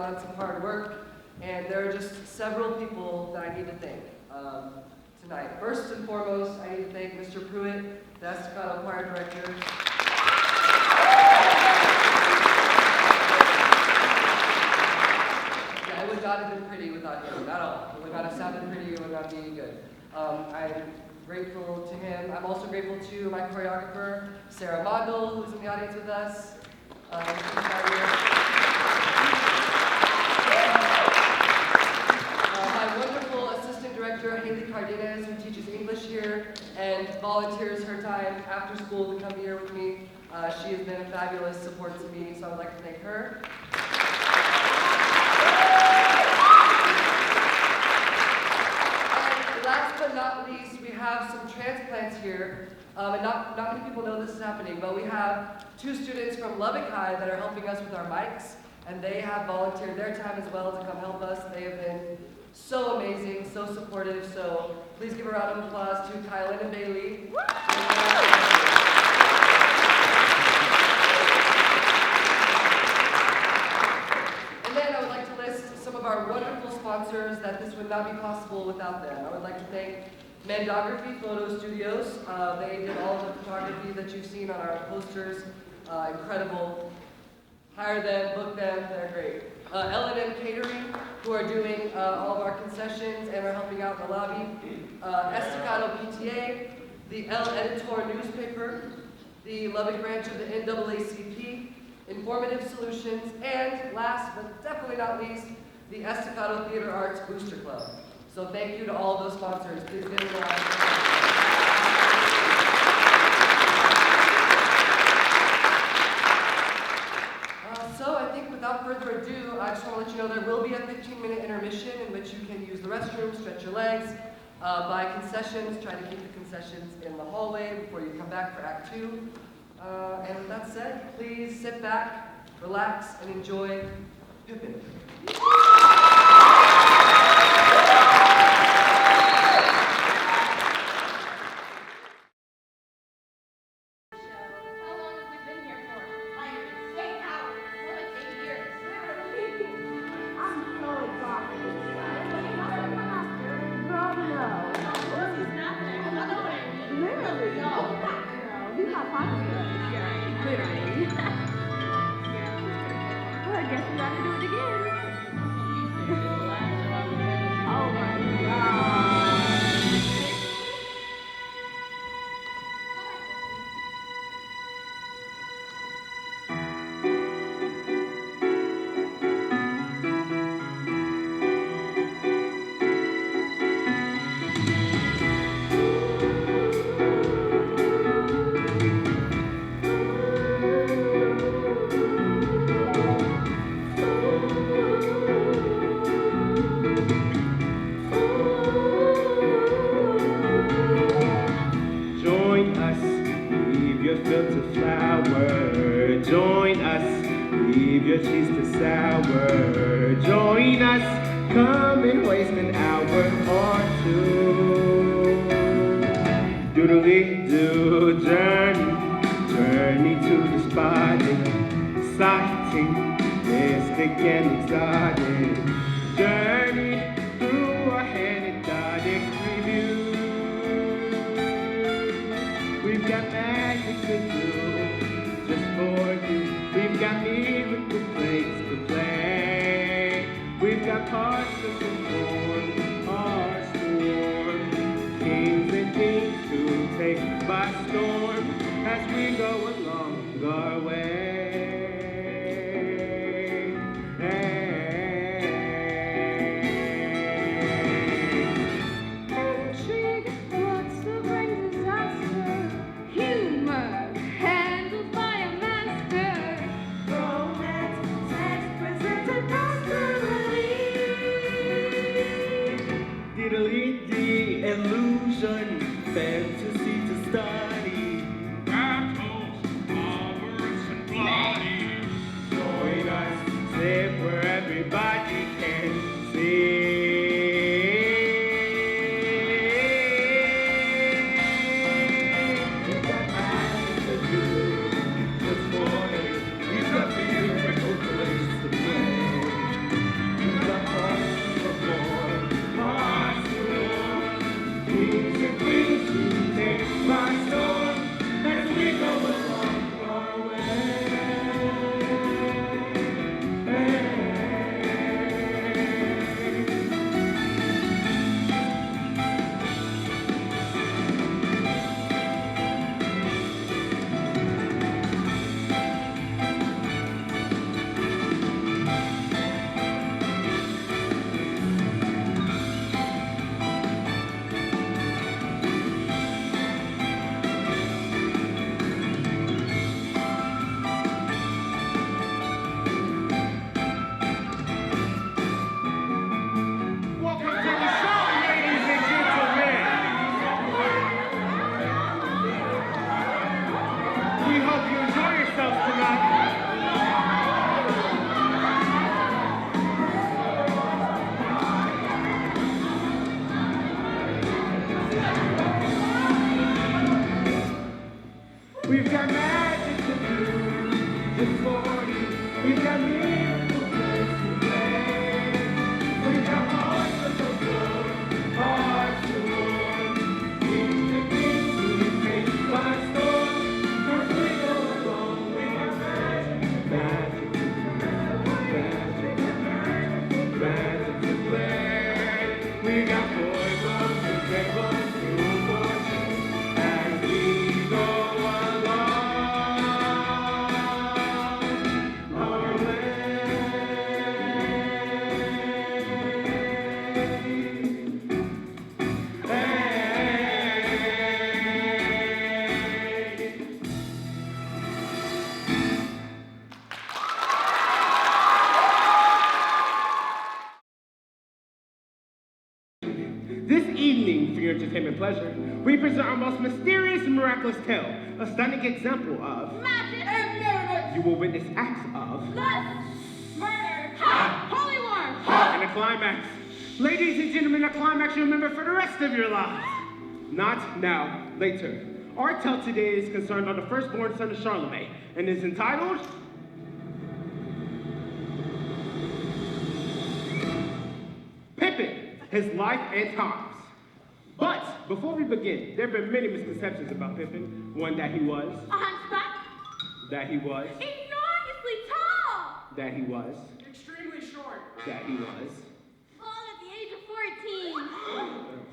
months of hard work, and there are just several people that I need to thank tonight. First and foremost, I need to thank Mr. Pruitt, the Estacado Choir Director. Yeah, it would not have been pretty without him, at all. It would not have sounded pretty, it would not be good. I'm grateful to him. I'm also grateful to my choreographer, Sarah Mondel, who's in the audience with us. My wonderful assistant director, Haley Cardenas, who teaches English here and volunteers her time after school to come here with me. She has been a fabulous support to me, so I would like to thank her. And last but not least, we have some transplants here. And not many people know this is happening, but we have 2 students from Lubbock High that are helping us with our mics, and they have volunteered their time as well to come help us. They have been so amazing, so supportive, so please give a round of applause to Kylan and Bailey. And then I would like to list some of our wonderful sponsors that this would not be possible without them. I would like to thank Mandography Photo Studios. They did all of the photography that you've seen on our posters. Incredible. Hire them, book them, they're great. L&M Catering, who are doing all of our concessions and are helping out in the lobby. Estacado PTA, the El Editor newspaper, the Lubbock branch of the NAACP, Informative Solutions, and last but definitely not least, the Estacado Theater Arts Booster Club. So thank you to all those sponsors. Please give them a round. So I think without further ado, I just want to let you know there will be a 15-minute intermission in which you can use the restroom, stretch your legs, buy concessions, try to keep the concessions in the hallway before you come back for Act 2. And with that said, please sit back, relax, and enjoy Pippin. for your entertainment pleasure, we present our most mysterious and miraculous tale, a stunning example of magic and miracles. You will witness acts of lust, murder, holy war, and a climax. Ladies and gentlemen, a climax you remember for the rest of your lives. Not now, later. Our tale today is concerned on the firstborn son of Charlemagne and is entitled Pippin, His Life and Times. But before we begin, there have been many misconceptions about Pippin. One, that he was a hunchback, that he was enormously tall, that he was extremely short, that he was. born at the age of 14.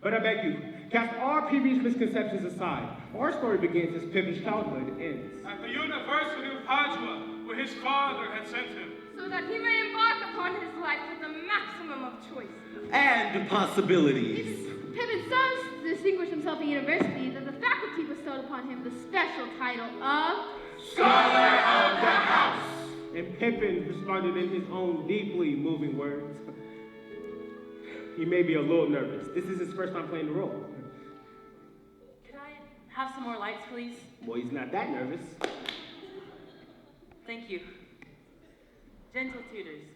But I beg you, cast all previous misconceptions aside. Our story begins as Pippin's childhood ends at the University of Padua, where his father had sent him. So that he may embark upon his life with a maximum of choice. And possibilities. Pippin's son distinguished himself at university that the faculty bestowed upon him the special title of Scholar of the House. And Pippin responded in his own deeply moving words. He may be a little nervous. This is his first time playing the role. Could I have some more lights, please? Well, he's not that nervous. Thank you. Gentle tutors,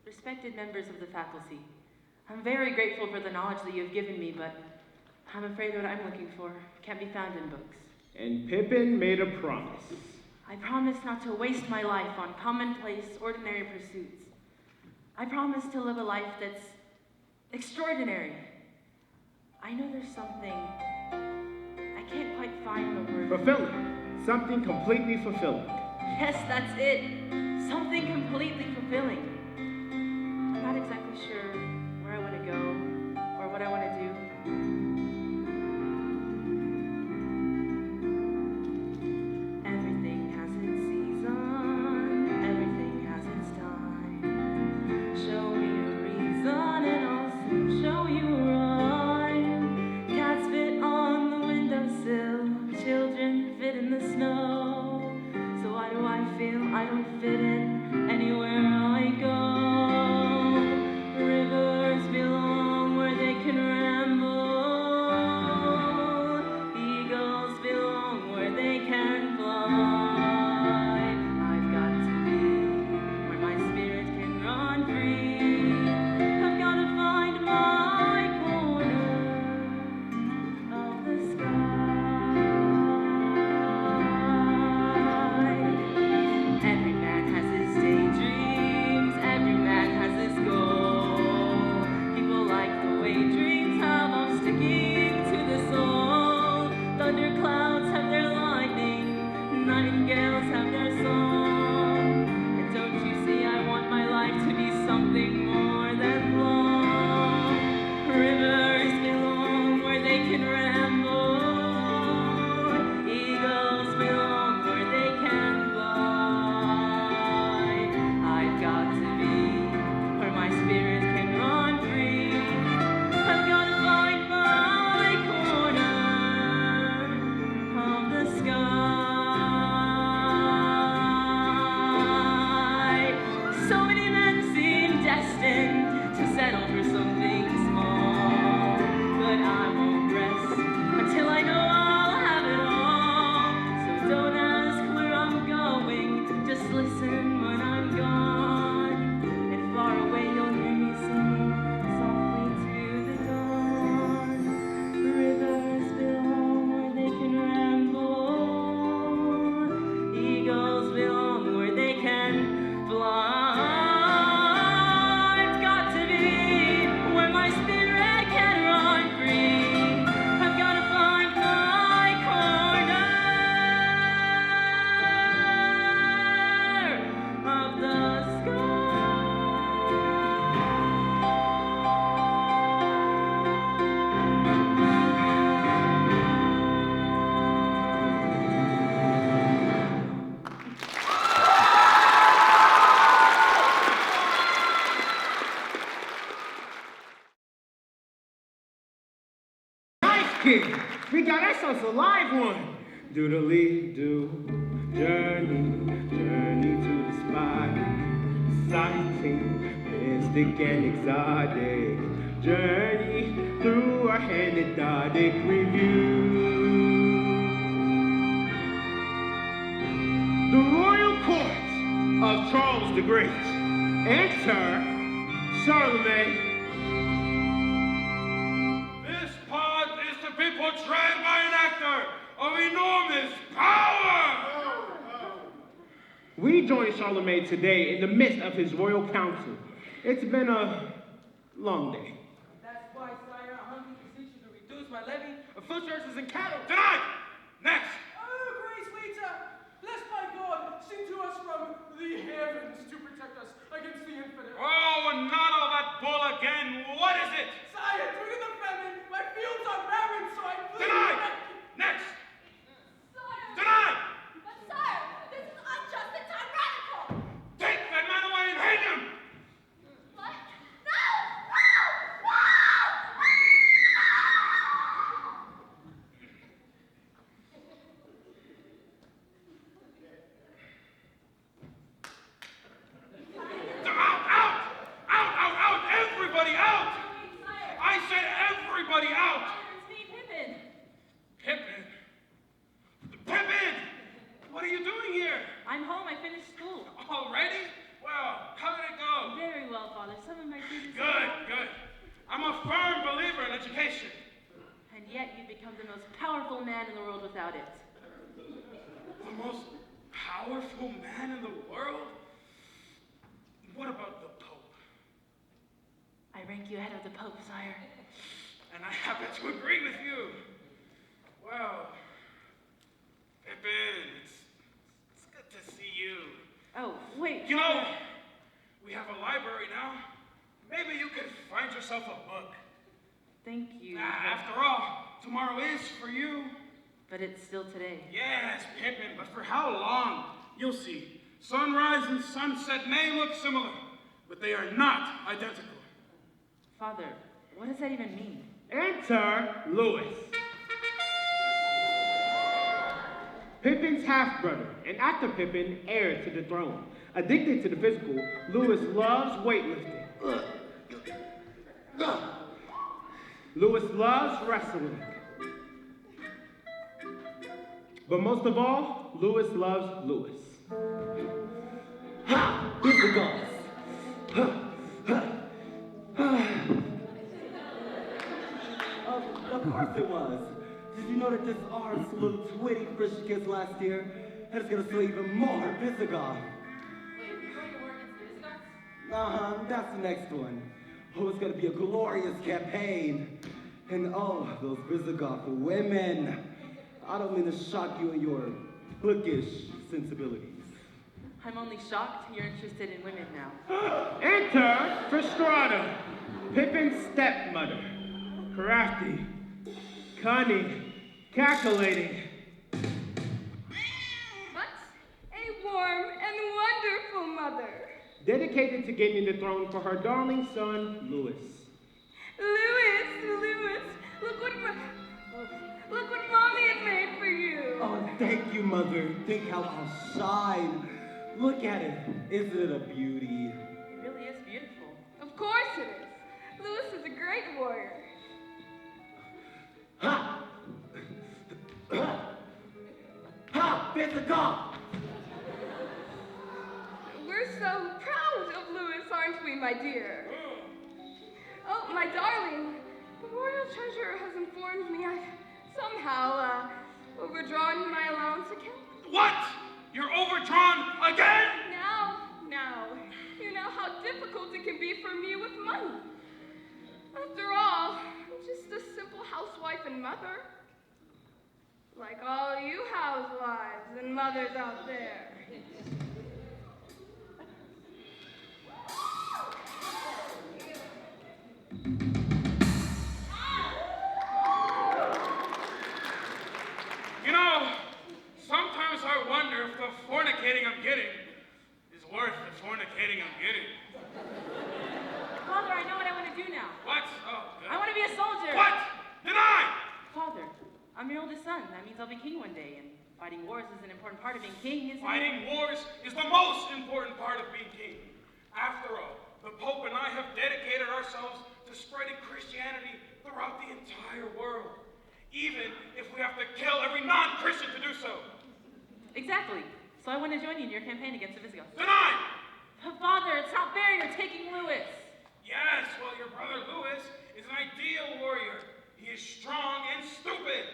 respected members of the faculty, I'm very grateful for the knowledge that you have given me, but I'm afraid what I'm looking for can't be found in books. And Pippin made a promise. I promise not to waste my life on commonplace, ordinary pursuits. I promise to live a life that's extraordinary. I know there's something, I can't quite find the word. Fulfilling. Something completely fulfilling. Yes, that's it. Something completely fulfilling. I'm not exactly sure where I want to go or what I want to do. Everything has its season, everything has its time. Show me a reason and I'll soon show you a rhyme. Cats fit on the windowsill, children fit in the snow. So why do I feel I don't fit in anywhere I go? Rivers belong where they can ramble. Eagles belong where they can fly. I've got to be where my spirit can run free. I've got to find my corner of the sky. Every man has his daydreams, every man has his goal. People like the way dreams have of sticking to the soul. Thunderclouds have their lightning, nightingales have their song. And don't you see, I want my life to be something more than long. Rivers belong where they can ramble. Eagles belong where they can fly. I've got to be where my spirit can run free. I've got to find my corner of the sky. So many men seem destined to settle for something small, but I won't rest until I know I'll have it all. So don't ask where I'm going, just listen when I'm gone. And far away you'll hear me singing softly to the dawn. Rivers belong where they can ramble. Eagles belong where they can fly. I've got to be where my spirit can run free. I've got to find my corner of the sky. Nice kid. We got ourselves a live one. Doodly-doo. Journey, journey to the spot. Exciting, mystic and exotic. Journey, through a hand-didactic review. The royal court of Charles the Great. Enter Charlemagne. This part is to be portrayed by an actor of enormous power! We join Charlemagne today in the midst of his royal council. It's been a long day. That's why, sire, I humbly beseech you to reduce my levy of foot horses and cattle. Denied! Next! Oh, Grace Waiter, blessed by God, send to us from the heavens to protect us against the infidel. Oh, not all that bull again. What is it? Sire, due to the famine, my fields are barren, so I plead. Denied! Next! Sire! Denied! But sire, this is unjust and tyrannical! Take that man away and hang him! What? No! No! No! Out! Out! Out! Out! Out! Everybody out! Sire, I said everybody out! it's me, Pippin. Pippin? Pippin! What are you doing here? I'm home. I finished school. Already? Well, how did it go? Very well, Father. Some of my students. Good, good. I'm a firm believer in education. And yet you become the most powerful man in the world without it. The most powerful man in the world? What about the Pope? I rank you ahead of the Pope, sire. And I happen to agree with you. Well, Pippin, it's good to see you. Oh, wait. You know, we have a library now. Maybe you could find yourself a book. Thank you. After all, tomorrow is for you. But it's still today. Yes, Pippin, but for how long? You'll see. Sunrise and sunset may look similar, but they are not identical. Father, what does that even mean? Enter Louis. Pippin's half-brother, and after Pippin, heir to the throne. Addicted to the physical, Louis loves weightlifting. Louis loves wrestling. But most of all, Louis loves Louis. Ha! Visigoths! Of course it was. Did you know that this Arts little twitty Christian kids last year? And it's gonna slow even more Visigoth. Wait, you're going to war against the Visigoths? That's the next one. Oh, it's gonna be a glorious campaign. And oh, those Visigoth women. I don't mean to shock you in your bookish sensibilities. I'm only shocked you're interested in women now. Enter Frustrada, Pippin's stepmother. Crafty, cunning, calculating. But a warm and wonderful mother. Dedicated to gaining the throne for her darling son, Louis. Louis, look what Mommy had made for you. Oh, thank you, Mother. Think how I'll shine. Look at it. Isn't it a beauty? It really is beautiful. Of course it is. Louis is a great warrior. Ha! Ha! Ha! Visigoth! We're so proud of Louis, aren't we, my dear? Oh, my darling, the royal treasurer has informed me I've somehow overdrawn my allowance account. What? You're overdrawn again? Now, you know how difficult it can be for me with money. After all, I'm just a simple housewife and mother. Like all you housewives and mothers out there. You know, sometimes I wonder if the fornicating I'm getting is worth the fornicating I'm getting. Father, I know what I want to do now. What? Oh, good. I want to be a soldier. What? Denied! Father, I'm your oldest son. That means I'll be king one day, and fighting wars is an important part of being king, isn't it? Fighting wars is the most important part of being king. After all, the Pope and I have dedicated ourselves to spreading Christianity throughout the entire world, even if we have to kill every non-Christian to do so. Exactly. So I want to join you in your campaign against the Visigoths. Denied! But Father, it's not fair. You're taking Louis. Yes, well, your brother Louis is an ideal warrior. He is strong and stupid.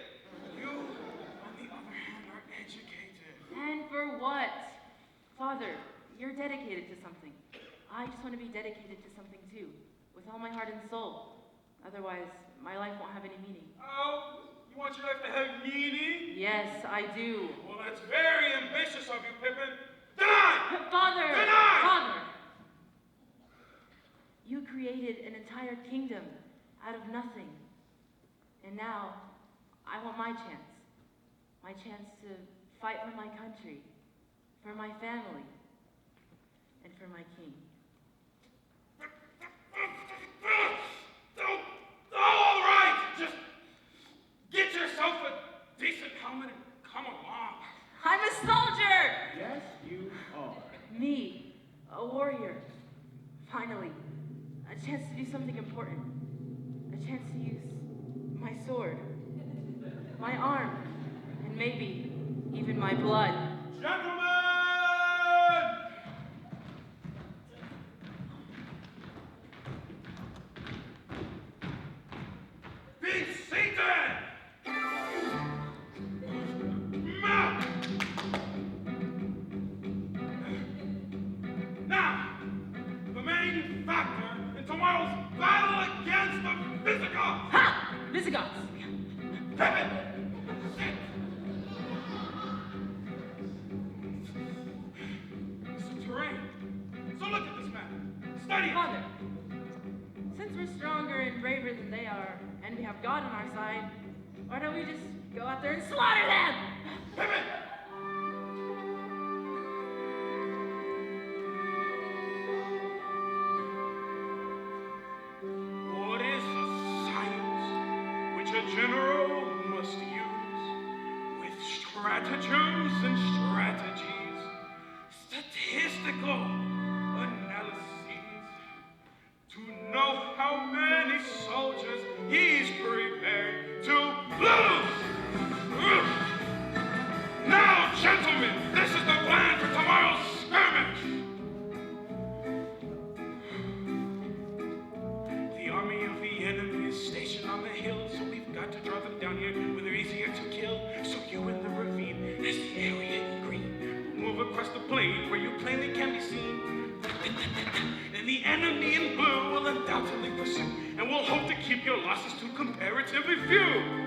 You, on the other hand, are educated. And for what? Father, you're dedicated to something. I just want to be dedicated to something too, with all my heart and soul. Otherwise, my life won't have any meaning. Oh, you want your life to have meaning? Yes, I do. Well, that's very ambitious of you, Pippin. Denied! Father! Denied! Father! You created an entire kingdom out of nothing. And now, I want my chance. My chance to fight for my country, for my family, and for my king. All right! Just get yourself a decent helmet and come along. I'm a soldier! Yes, you are. Me, a warrior. Finally, a chance to do something important. A chance to use my sword, my arm, and maybe even my blood. Gentlemen! Be seated! Now, the main factor in tomorrow's battle against the Visigoths! Ha! Visigoths! Pippin! Sit! It's the terrain. So look at this map. Study it. Father, since we're stronger and braver than they are, and we have God on our side, why don't we just go out there and slaughter them? Pippin! What is the science which a general must use with stratagems and strategies, statistical analyses, to know how many soldiers he's prepared to lose? Now, gentlemen, this is the plan for tomorrow's skirmish. The army of the enemy is stationed on the hill, so we've got to draw them down here where they're easier to kill. So you in the ravine, there's the area in green. We'll move across the plain where you plainly can be seen. And the enemy in blue will undoubtedly pursue, and we'll hope to keep your losses to comparatively few.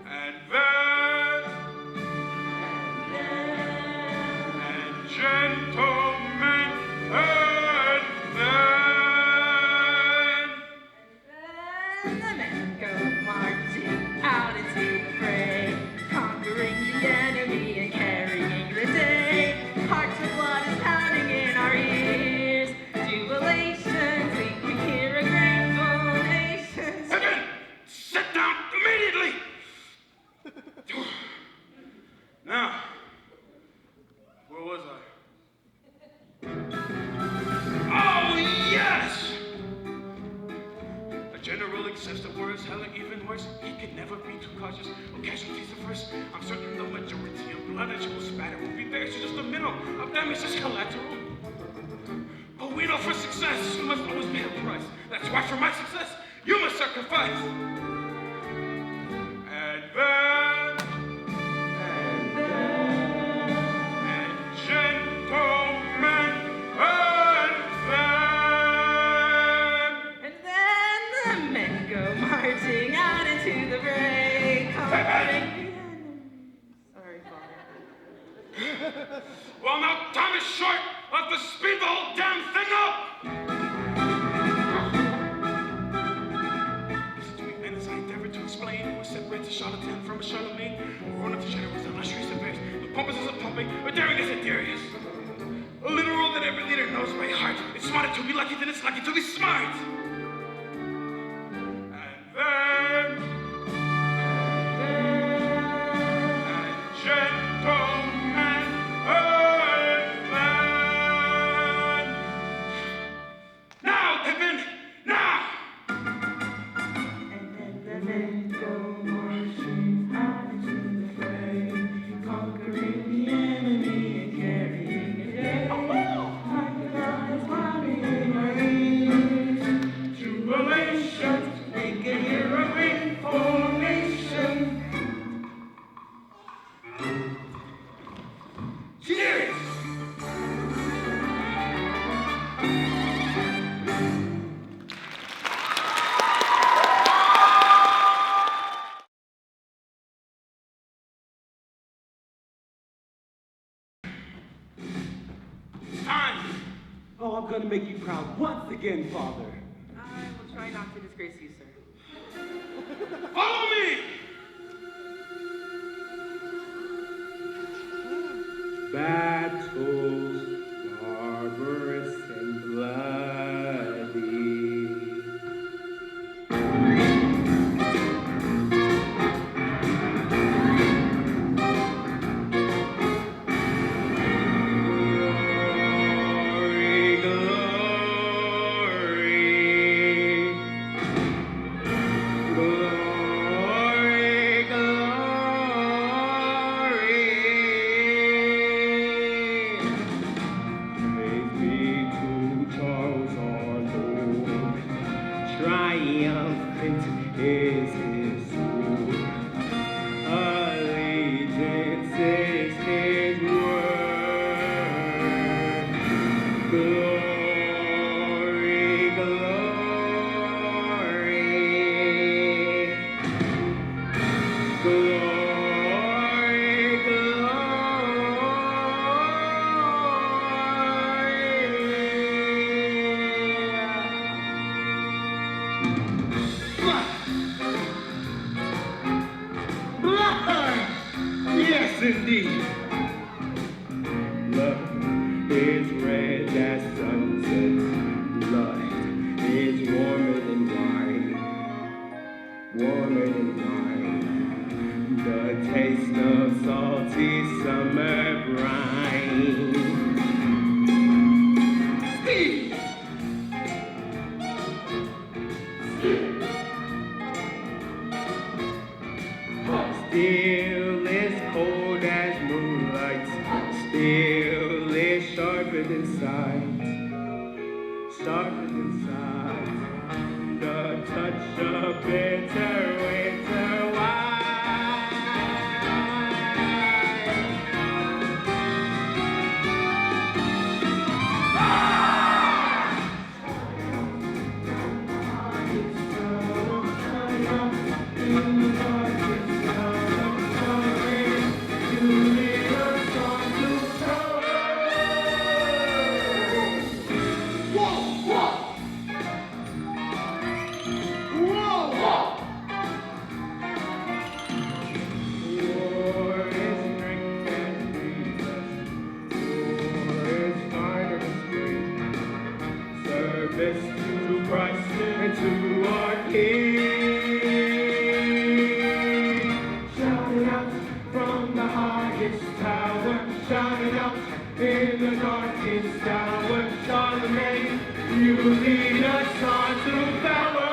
And gentlemen, and And the men go marching out into the fray, conquering the enemy and carrying the day. Hearts of blood is pounding in our ears, jubilations, we hear a grateful nation. Pippin, sit down immediately! Now, where was I? Oh, yes! A general exists that worse, hell, even worse. He can never be too cautious or casualties at first. I'm certain the majority of blood that you will spatter will be there. So just a minimum of damage is collateral. But we know for success, you must always pay a price. That's why for my success, you must sacrifice. And then, gentlemen, And then the men go marching out into the fray, conquering the enemy. Sorry, Father. well, now time is short. I'll have to speed the whole damn thing up. Listen to me, men, as I endeavor to explain what separates a charlatan from a Charlemagne. We're one of the generals on our streets of Paris. The pompous is a pumping, but daring is a Darius. A literal that every leader knows by heart. It's smarter to be lucky than it's lucky to be smart. And then, and gentlemen, and then. Now, Pippin, now! Oh, I'm gonna make you proud once again, Father. I will try not to disgrace you, sir. Follow me! Battles barbarous and bloody. Triumphant is his sword. Allegiance is his word. Glory, glory. Glory, Blood! Yes, indeed. Blood is red as sunset. Blood is warmer than wine. Warmer than wine. The taste of salty summer brine. Steve! Steel is cold as moonlight. Steel is sharper than sight. Sharper than sight. The touch of bitter winter service to Christ and to our King. Shouting out from the highest tower, shouting out in the darkest hour, Charlemagne, you lead us on to power.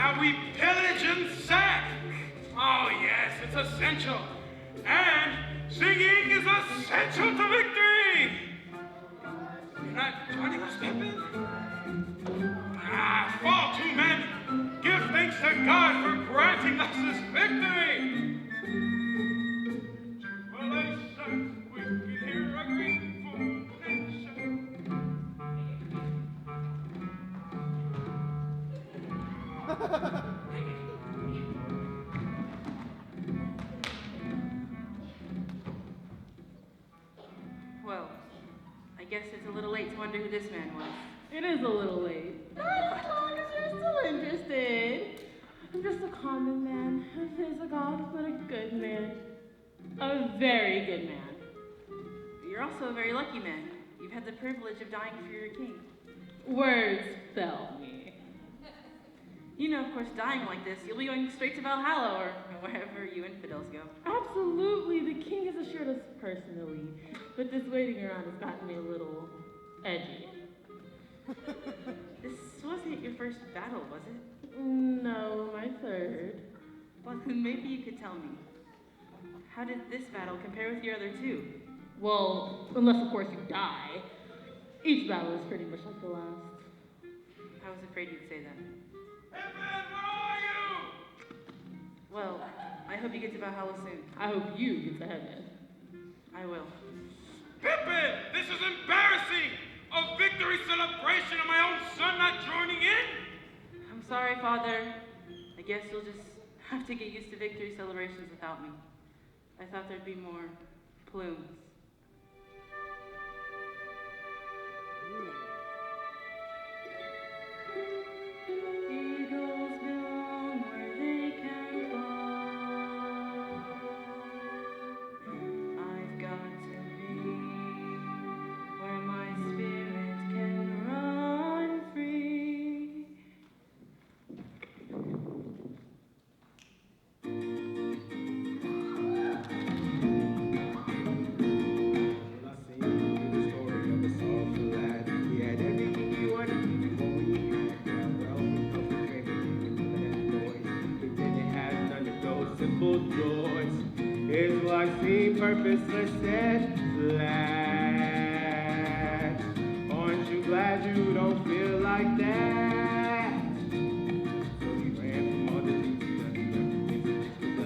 Now we pillage and sack. Oh yes, it's essential. And singing is essential to victory. You're not joining us, Pippin? Fall to men. Give thanks to God for granting us this victory. Well, I sense we can hear a grateful nation. Well, I guess it's a little late to wonder who this man was. It is a little late. Not as long as you're still interested. I'm just a common man, a physical, but a good man. A very good man. You're also a very lucky man. You've had the privilege of dying for your king. Words fail me. You know, of course, dying like this, you'll be going straight to Valhalla or wherever you infidels go. Absolutely, the king has assured us personally. But this waiting around has gotten me a little edgy. This wasn't your first battle, was it? No, my third. Well, maybe you could tell me. How did this battle compare with your other two? Well, unless of course you die. Each battle is pretty much like the last. I was afraid you'd say that. Pippin, where are you? Well, I hope you get to Valhalla soon. I hope you get to heaven. I will. Pippin, this is embarrassing! A victory celebration and my own son not joining in? I'm sorry, Father. I guess you'll just have to get used to victory celebrations without me. I thought there'd be more plumes. Eagles belong where they can fall. I've got to be where my spirit can run free. Joys. His life seemed purposeless and flat. Aren't you glad you don't feel like that? So he ran from all the things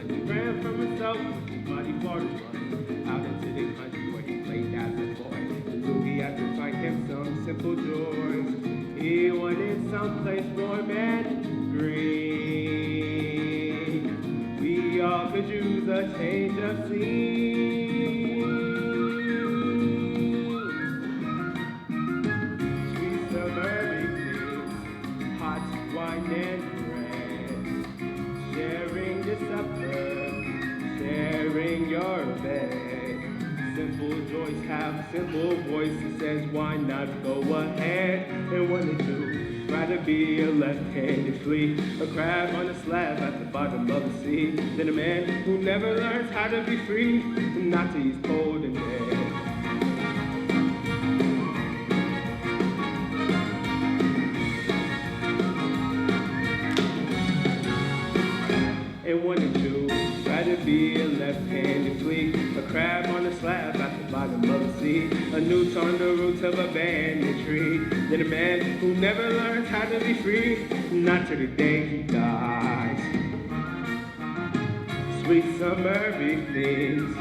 he ran from himself, his body for to run out into the country where he played as a boy. So he had to find him some simple joys. He wanted someplace warm and green. We all could use a change of scene. Sweet summer evenings, hot wine and bread, sharing the supper, sharing your bed. Simple joys have simple voices, says why not go ahead and one or two. Rather be a left-handed flea, a crab on a slab at the bottom of the sea, than a man who never learns how to be free, not till he's cold and dead. And one or two, rather be a left-handed flea, a crab on a slab at the bottom of the sea, a newt on the roots of a banyan tree, than a man who never learns how to be free, not till the day he dies. Sweet summer evenings,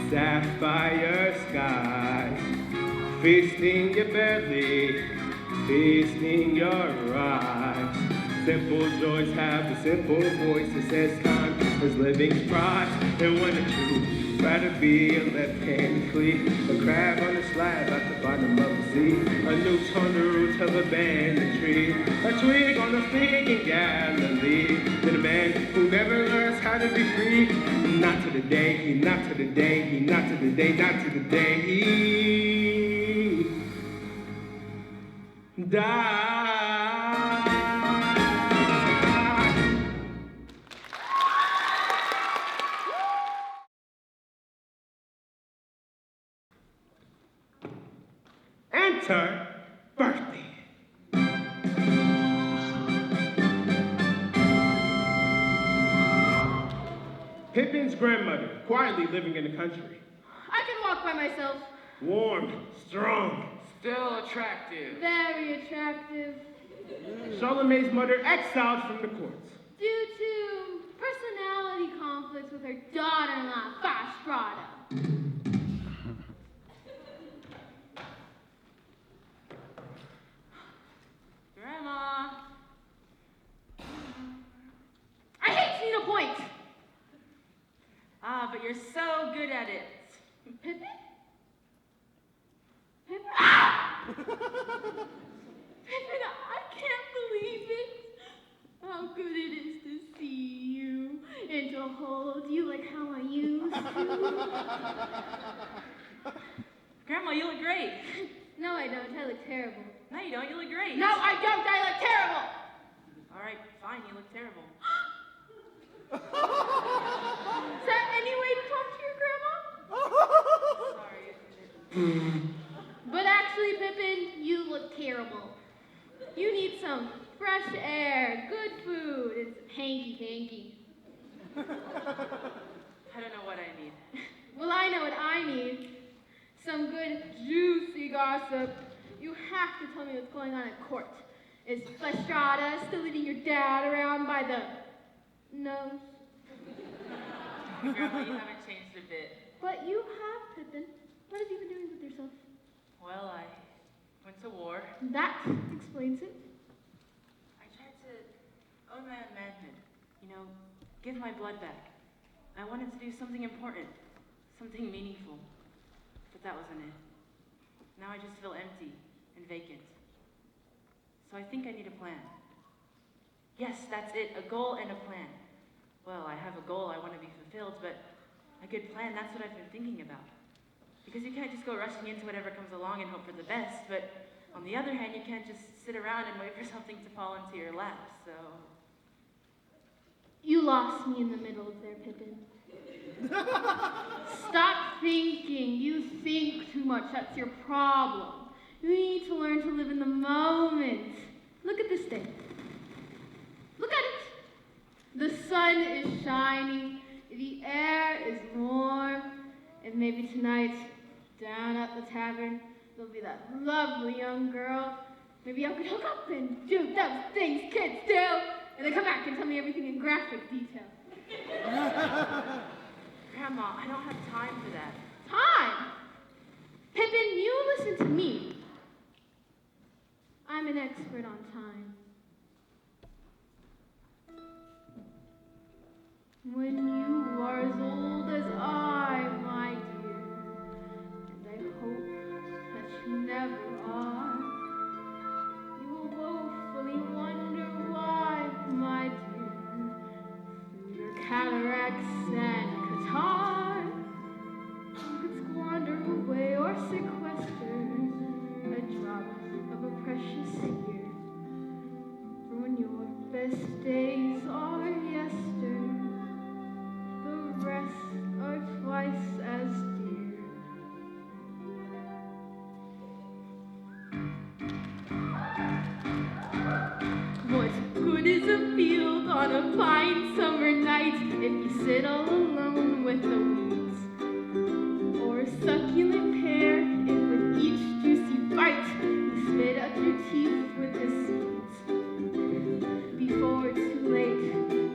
sapphire skies, feasting your belly, feasting your eyes. Simple joys have a simple voice that says time is living's prize. And one or two, rather be a left-handed flea, a crab on a slab at the bottom of the sea, a newt on the roots of a banyan tree, a twig on the fig in Galilee, than a man who never learns how to be free, not to the day he, not to the day he, not to the day, not to the day he dies. Enter birthday. Pippin's grandmother, quietly living in the country. I can walk by myself. Warm, strong. Still attractive. Very attractive. Charlemagne's mother exiled from the courts. Due to personality conflicts with her daughter-in-law, Fastrada. Grandma. I hate needlepoint! Ah, but you're so good at it. Pippin? Pippin? Ah! Pippin, I can't believe it. How good it is to see you and to hold you like how I used to. Grandma, you look great. No, I don't. I look terrible. No, you don't. You look great. No, I don't. I look terrible. All right, fine. You look terrible. Is that any way to talk to your grandma? Sorry. But actually, Pippin, you look terrible. You need some fresh air, good food, and some hanky-panky. I don't know what I need. Well, I know what I need. Some good, juicy gossip. You have to tell me what's going on at court. Is Fastrada still leading your dad around by the nose? Grandma, you haven't changed a bit. But you have, Pippin. What have you been doing with yourself? Well, I went to war. That explains it. I tried to own my own manhood. You know, give my blood back. I wanted to do something important, something meaningful. But that wasn't it. Now I just feel empty and vacant. So I think I need a plan. Yes, that's it, a goal and a plan. Well, I have a goal I want to be fulfilled, but a good plan, that's what I've been thinking about. Because you can't just go rushing into whatever comes along and hope for the best, but on the other hand, you can't just sit around and wait for something to fall into your lap, so... You lost me in the middle of there, Pippin. Stop thinking. You think too much. That's your problem. You need to learn to live in the moment. Look at this day. Look at it. The sun is shining. The air is warm. And maybe tonight, down at the tavern, there'll be that lovely young girl. Maybe I could hook up and do those things kids do. And then come back and tell me everything in graphic detail. Grandma, I don't have time for that. Time? Pippin, you listen to me. I'm an expert on time. When you are as old as I, my dear, and I hope that you never are, you will woefully wonder why, my dear, through your cataracts and catarrh, you could squander away or sequester a drop of a precious year. For when your best days are yester, the rest are twice as dear. What good is a field on a fine summer night if you sit all alone with the weeds? Or a succulent pear if with each juicy bite you spit up your teeth with the seeds? Before it's too late,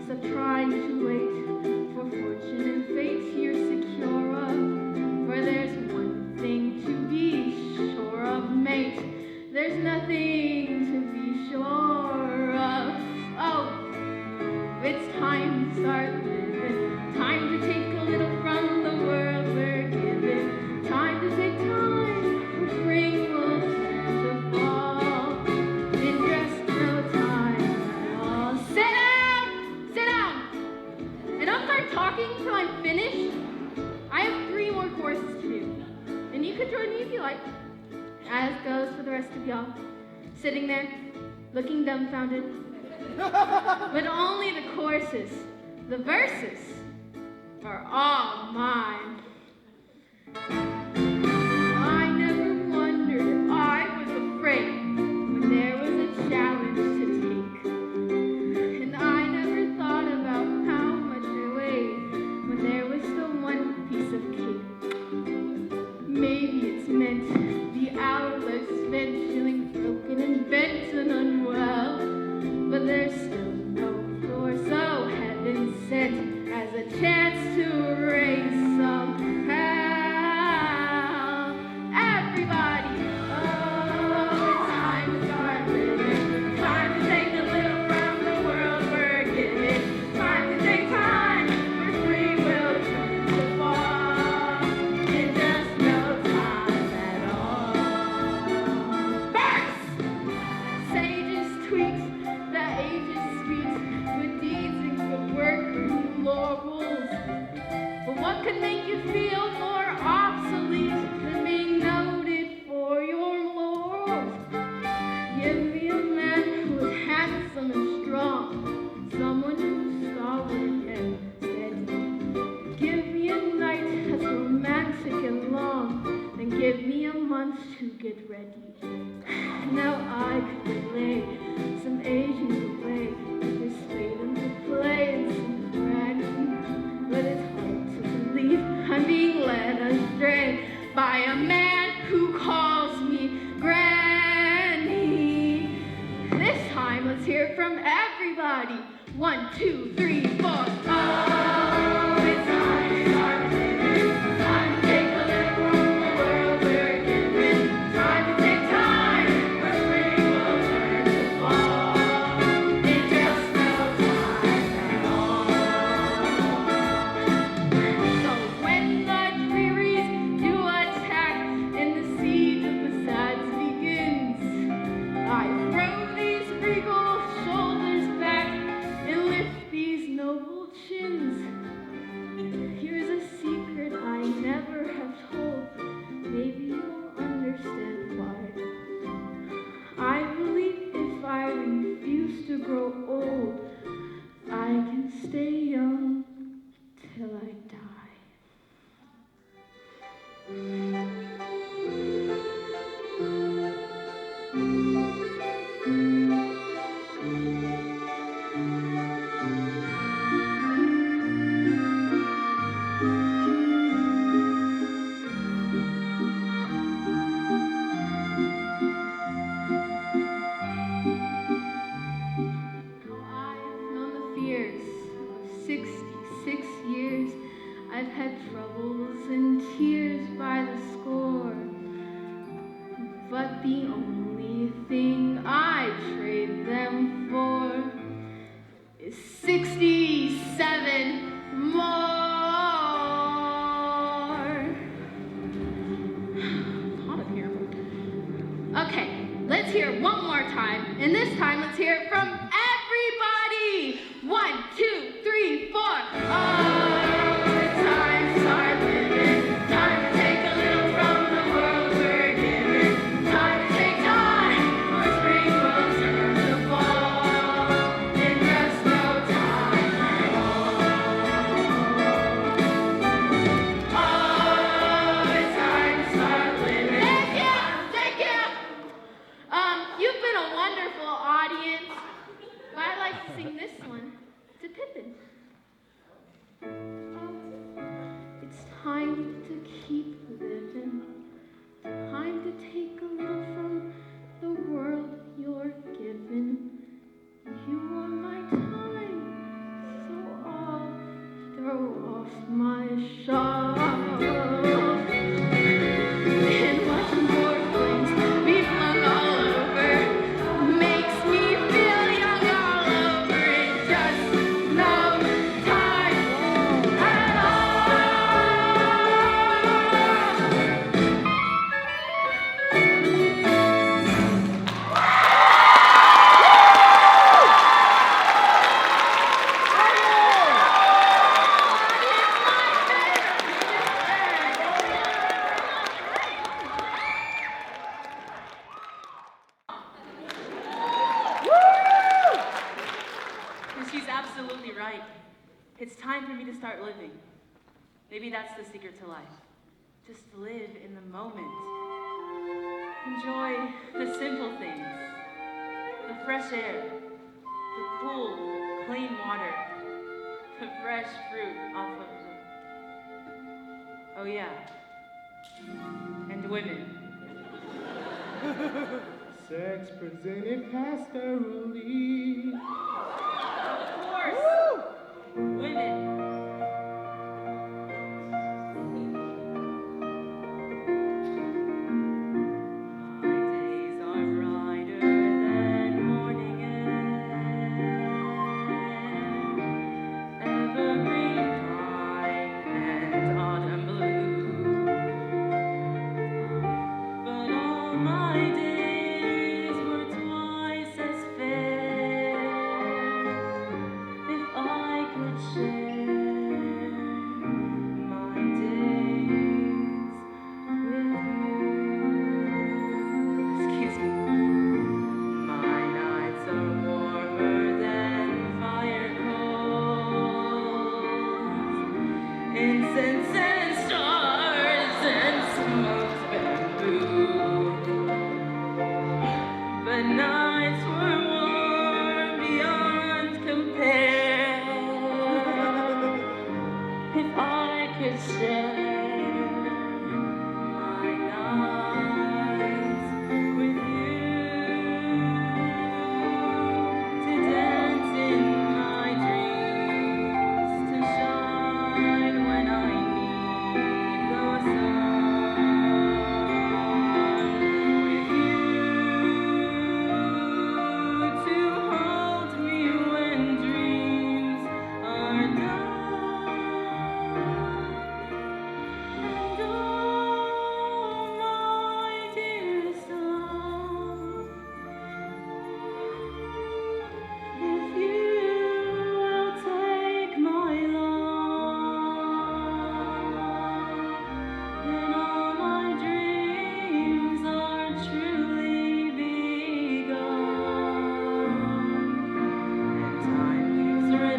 stop trying to wait for fortune and fate you're secure of. For there's one thing to be sure of, mate. There's nothing to be sure of. Oh, it's time to start living. Time to take a little from the world we're given. Time to take time for spring will turn to fall. In just no time at all. Sit down! Sit down! And don't start talking till I'm finished. I have 3 more courses to do. And you can join me if you like. As goes for the rest of y'all. Sitting there, looking dumbfounded. But only the choruses, the verses, are all mine. I never wondered if I was afraid when there was a challenge to take. And I never thought about how much I weighed when What could make you feel more obsolete than being noted for your laurels? Give me a man who is handsome and strong, someone who's solid and steady. Give me a night that's romantic and long, then give me a month to get ready. Now I could delay some Asians away, persuade them to play in some dragon, but it's hard to believe I'm being led astray by a man who calls me Granny. This time, let's hear it from everybody. 1, 2, 3, 4. Oh, it's time to start living. Time to take a little from the world we're given. Time to take time where spring will turn to fall. It just no time at all. So when the drearies do attack and the siege of the sads begins, I throw these regal shoulders back and lift these noble chins. Here's a secret I never have told. Maybe you'll understand why. I believe if I refuse to grow old, I can stay young till I die. I've known the fears of 66 years. I've had troubles and tears by the score. But the only thing I trade them for is 67 more. Out of here. Okay, let's hear it one more time. And this time, let's hear it from everybody. 1, 2, 3, 4. Oh, it's time to start living. Time to take a little from the world we're given. Time to take time where spring will turn to fall. In just no time at all. Oh, it's time to start living. Thank you, thank you. You've been a wonderful audience. But I'd like to sing this one to Pippin. It's time to keep living. Time to take a little from the world you're given. You are my time, so I'll throw off my shawl. And watch more flames be flung all over makes me feel young all over. It's just no time at She's absolutely right. It's time for me to start living. Maybe that's the secret to life. Just live in the moment. Enjoy the simple things. The fresh air. The cool, clean water. The fresh fruit off of the... Oh yeah. And women. Sex presented pastorally. Of course. Women. My days were twice as fair.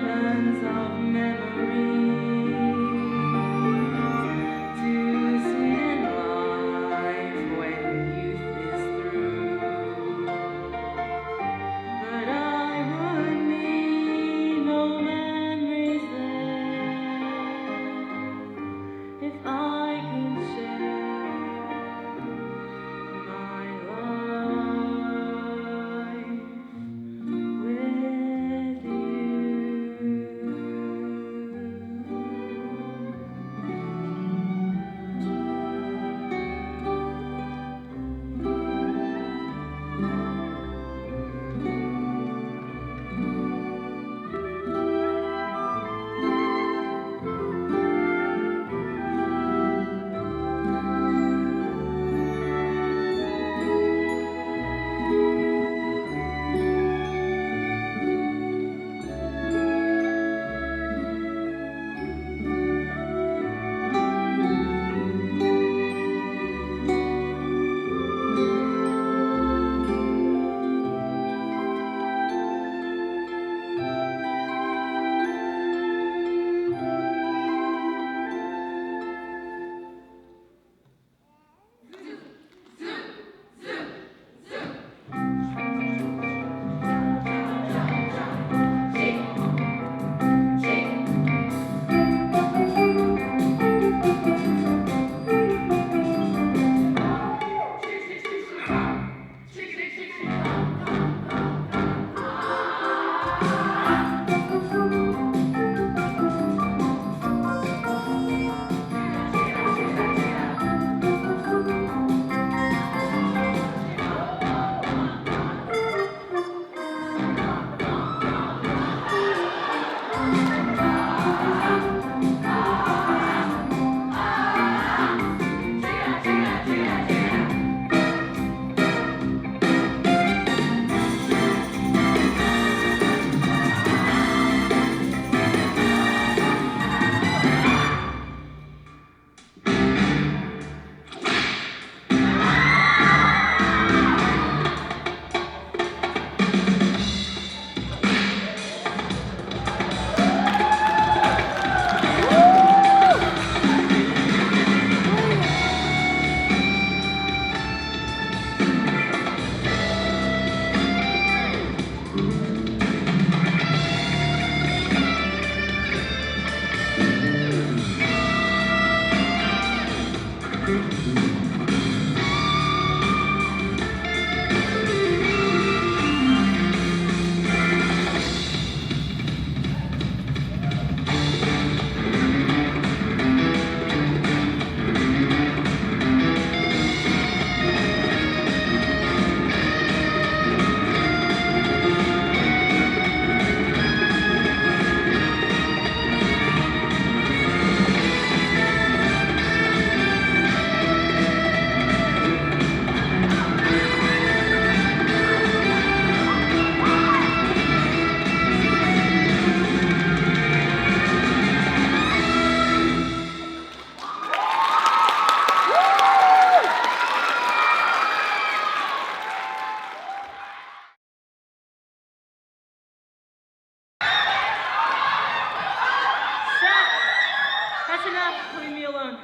heavens of memories, too sweet in life when youth is through. But I would need no memories there if I could share my life with you. That's enough. Leave me alone.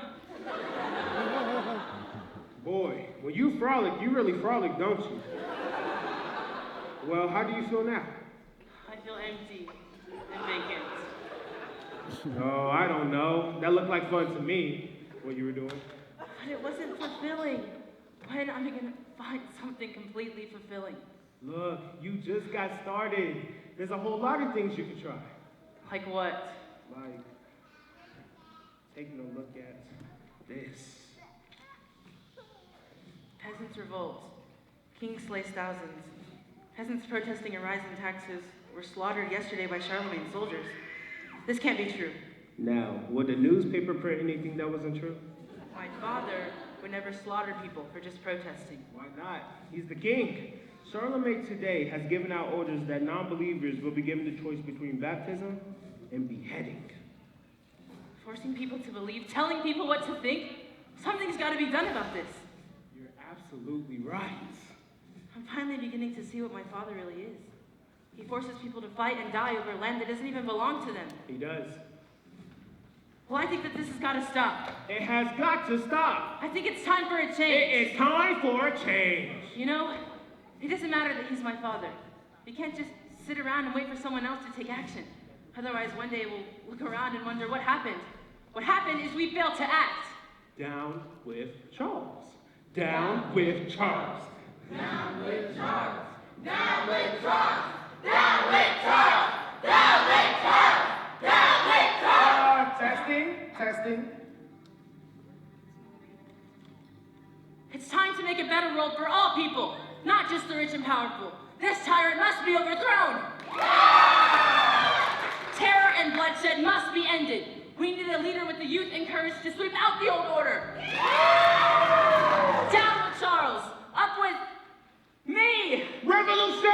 Boy, when you frolic, you really frolic, don't you? Well, how do you feel now? I feel empty and vacant. Oh, I don't know. That looked like fun to me, what you were doing. But it wasn't fulfilling. When am I going to find something completely fulfilling? Look, you just got started. There's a whole lot of things you could try. Like what? Like taking a look at this. Peasants revolt. King slays thousands. Peasants protesting a rise in taxes were slaughtered yesterday by Charlemagne's soldiers. This can't be true. Now, would the newspaper print anything that wasn't true? My father would never slaughter people for just protesting. Why not? He's the king. Charlemagne today has given out orders that non-believers will be given the choice between baptism and beheading. Forcing people to believe, telling people what to think? Something's got to be done about this. You're absolutely right. I'm finally beginning to see what my father really is. He forces people to fight and die over land that doesn't even belong to them. He does. Well, I think that this has got to stop. It has got to stop. I think it's time for a change. It is time for a change. You know, it doesn't matter that he's my father. We can't just sit around and wait for someone else to take action. Otherwise, one day we'll look around and wonder what happened. What happened is we failed to act. Down with Charles. Down with Charles. Down with Charles! Down with Charles! Down with Charles! Down with Charles! Down with Charles! Testing. It's time to make a better world for all people, not just the rich and powerful. This tyrant must be overthrown. Terror and bloodshed must be ended. We need a leader with the youth and courage to sweep out the old order. Down with Charles. Up with me. Revolution!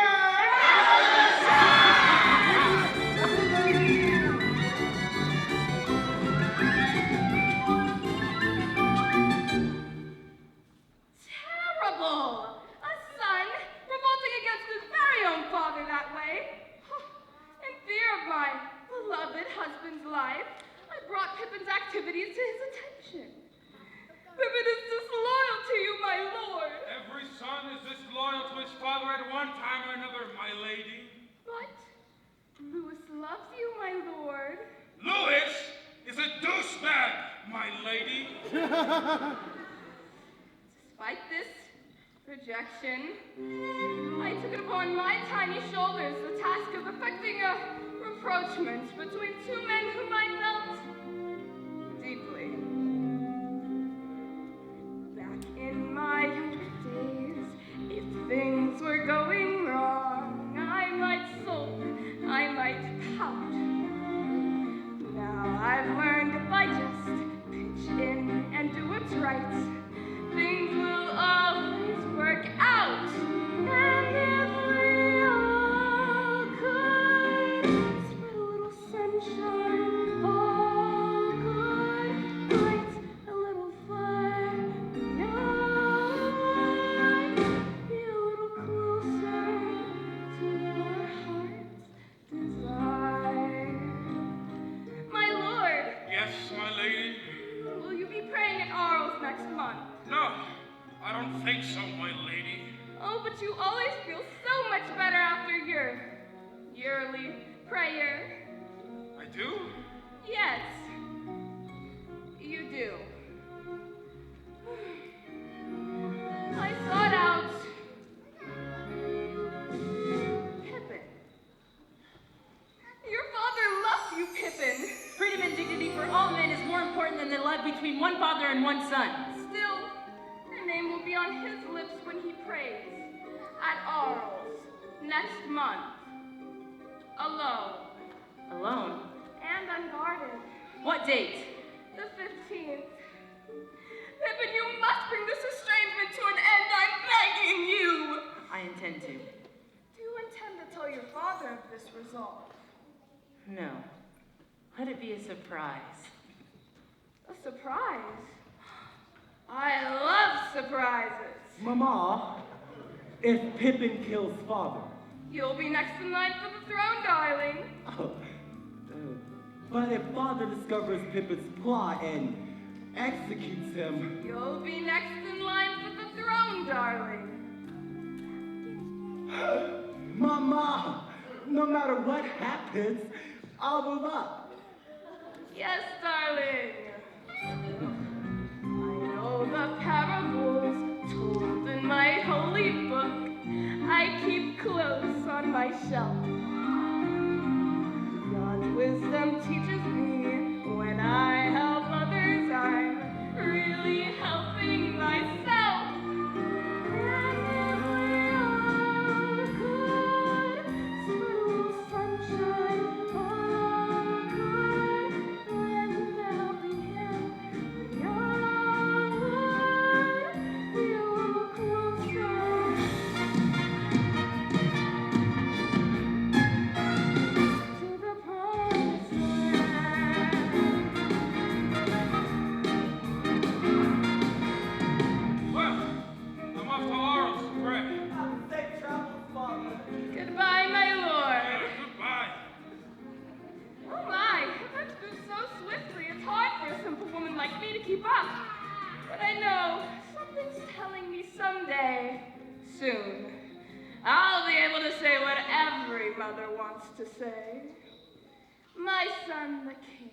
Terrible! A son revolting against his very own father that way. In fear of my beloved husband's life, I brought Pippin's activities to his attention. Pippin is disloyal to you, my lord. Every son is disloyal to his father at one time or another, my lady. But Louis loves you, my lord. Louis is a douchebag, my lady. Despite this rejection, I took it upon my tiny shoulders the task of effecting a rapprochement between two men whom I felt deeply. Back in my younger days, if things were going wrong, I might sulk, I might pout. Now I've learned if I just pitch in and do what's right, things will always work out. And if we all could spread a little sunshine, all good, light a little fire, be a little closer to our heart's desire. My lord, Yes, my lady. will you be praying at Arles next month? No, I don't think so, my lady. Oh, but you always feel so much better after your yearly prayer. I do? Yes, you do. I sought out Pippin. Your father loves you, Pippin. Freedom and dignity for all men is more important than the love between one father and one son. Still, your name will be on his lips when he prays at Arles next month. Alone Alone? and unguarded. What date? The 15th. Pippin, you must bring this estrangement to an end. I'm begging you. I intend to. Do you intend to tell your father of this resolve? No. Let it be a surprise. A surprise? I love surprises. Mama, if Pippin kills father. You'll be next in line for the throne, darling. But if father discovers Pippin's plot and executes him. You'll be next in line for the throne, darling. Mama, no matter what happens, I'll move up. Yes, darling. I know the parables told in my holy book I keep close on my shelf. God's wisdom teaches me when I help others, I'm really helping myself. And if we all could spread a little sunshine, all good, and there'll be him, we all would be a little closer. mother wants to say. My son, the king.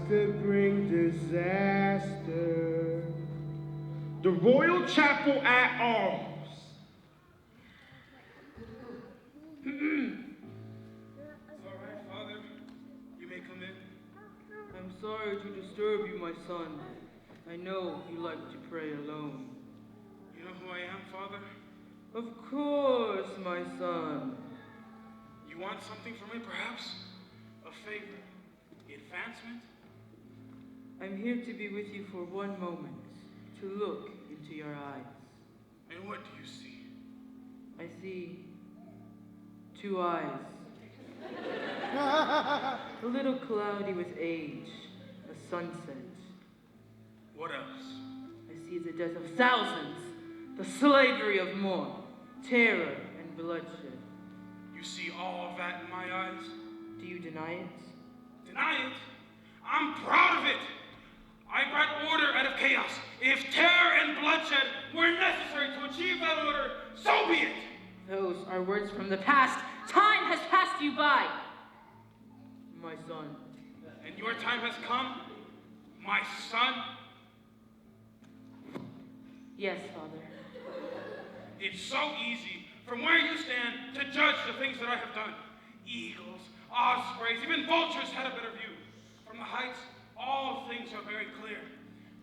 To bring disaster. The Royal Chapel at Arms. All right, Father. You may come in. I'm sorry to disturb you, my son. I know you like to pray alone. You know who I am, Father? Of course, my son. You want something from me, perhaps? A favor? Advancement? I'm here to be with you for one moment, to look into your eyes. And what do you see? I see 2 eyes. A little cloudy with age, a sunset. What else? I see the death of thousands, the slavery of more, terror and bloodshed. You see all of that in my eyes? Do you deny it? Deny it? I'm proud of it! I brought order out of chaos. If terror and bloodshed were necessary to achieve that order, so be it! Those are words from the past. Time has passed you by, my son. And your time has come, my son? Yes, Father. It's so easy, from where you stand, to judge the things that I have done. Eagles, ospreys, even vultures had a better view. From the heights, all things are very clear.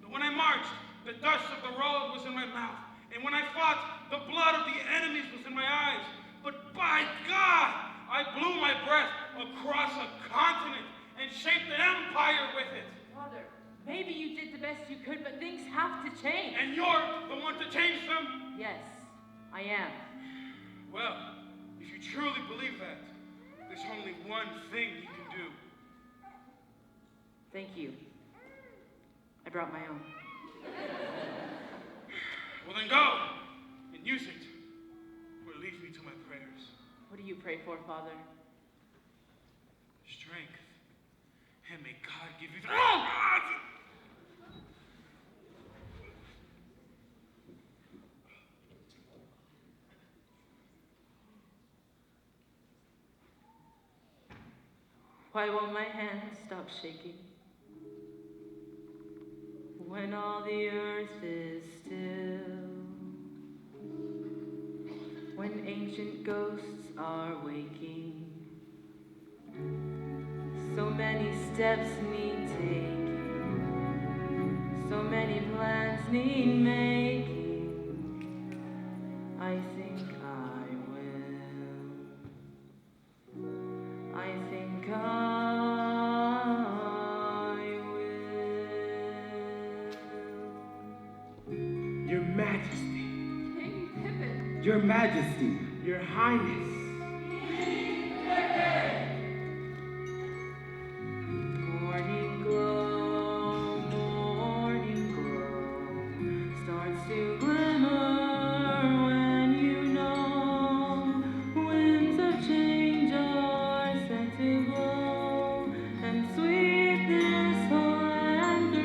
But when I marched, the dust of the road was in my mouth. And when I fought, the blood of the enemies was in my eyes. But by God, I blew my breath across a continent and shaped an empire with it. Father, maybe you did the best you could, but things have to change. And you're the one to change them? Yes, I am. Well, if you truly believe that, there's only one thing you can do. Thank you. I brought my own. Well then go and use it, or leave me to my prayers. What do you pray for, Father? Strength, and may God give you the... Why won't my hands stop shaking? When all the earth is still, when ancient ghosts are waking, so many steps need taking, so many plans need making. I think I will. I think I will. Your Majesty. King Pippin. Your Majesty. Your Highness. Morning glow starts to glimmer when you know winds of change are set to blow and sweep this whole land through.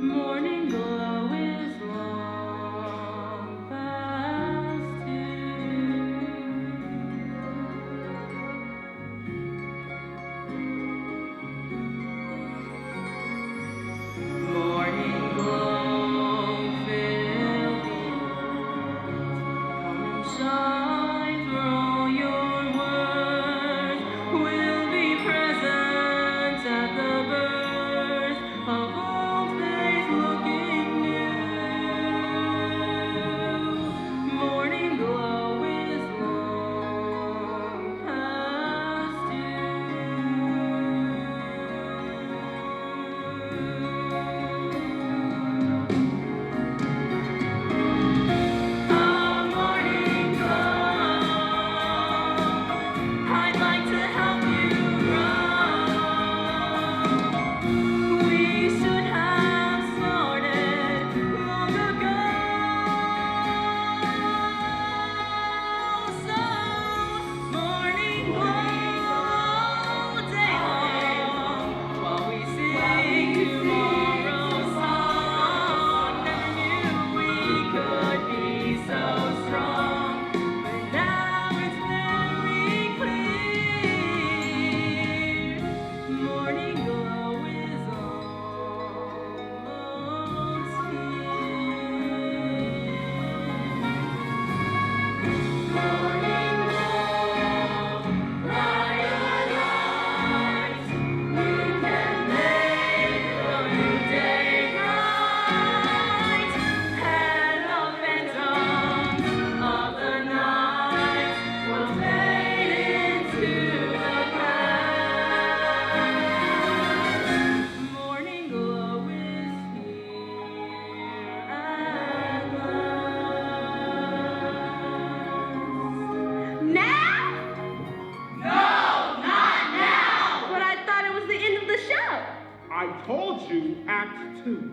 Morning glow is long past Morning glow, fill the earth. Come and shine for all your worth. We'll be present at the birth of all faith looking new. Morning glow is long past Morning glow, I'd like to help you grow. We should have started long ago. So, morning glow day long, while we sing tomorrow's song. Never knew we could be so strong, but now it's very clear. Morning glow is almost Morning glow, brighter light. We can make the new day bright, and the phantoms of the night will fade into the past. Morning glow is here at last. Now? No, not now! But I thought it was the end of the show. I told you, Act 2.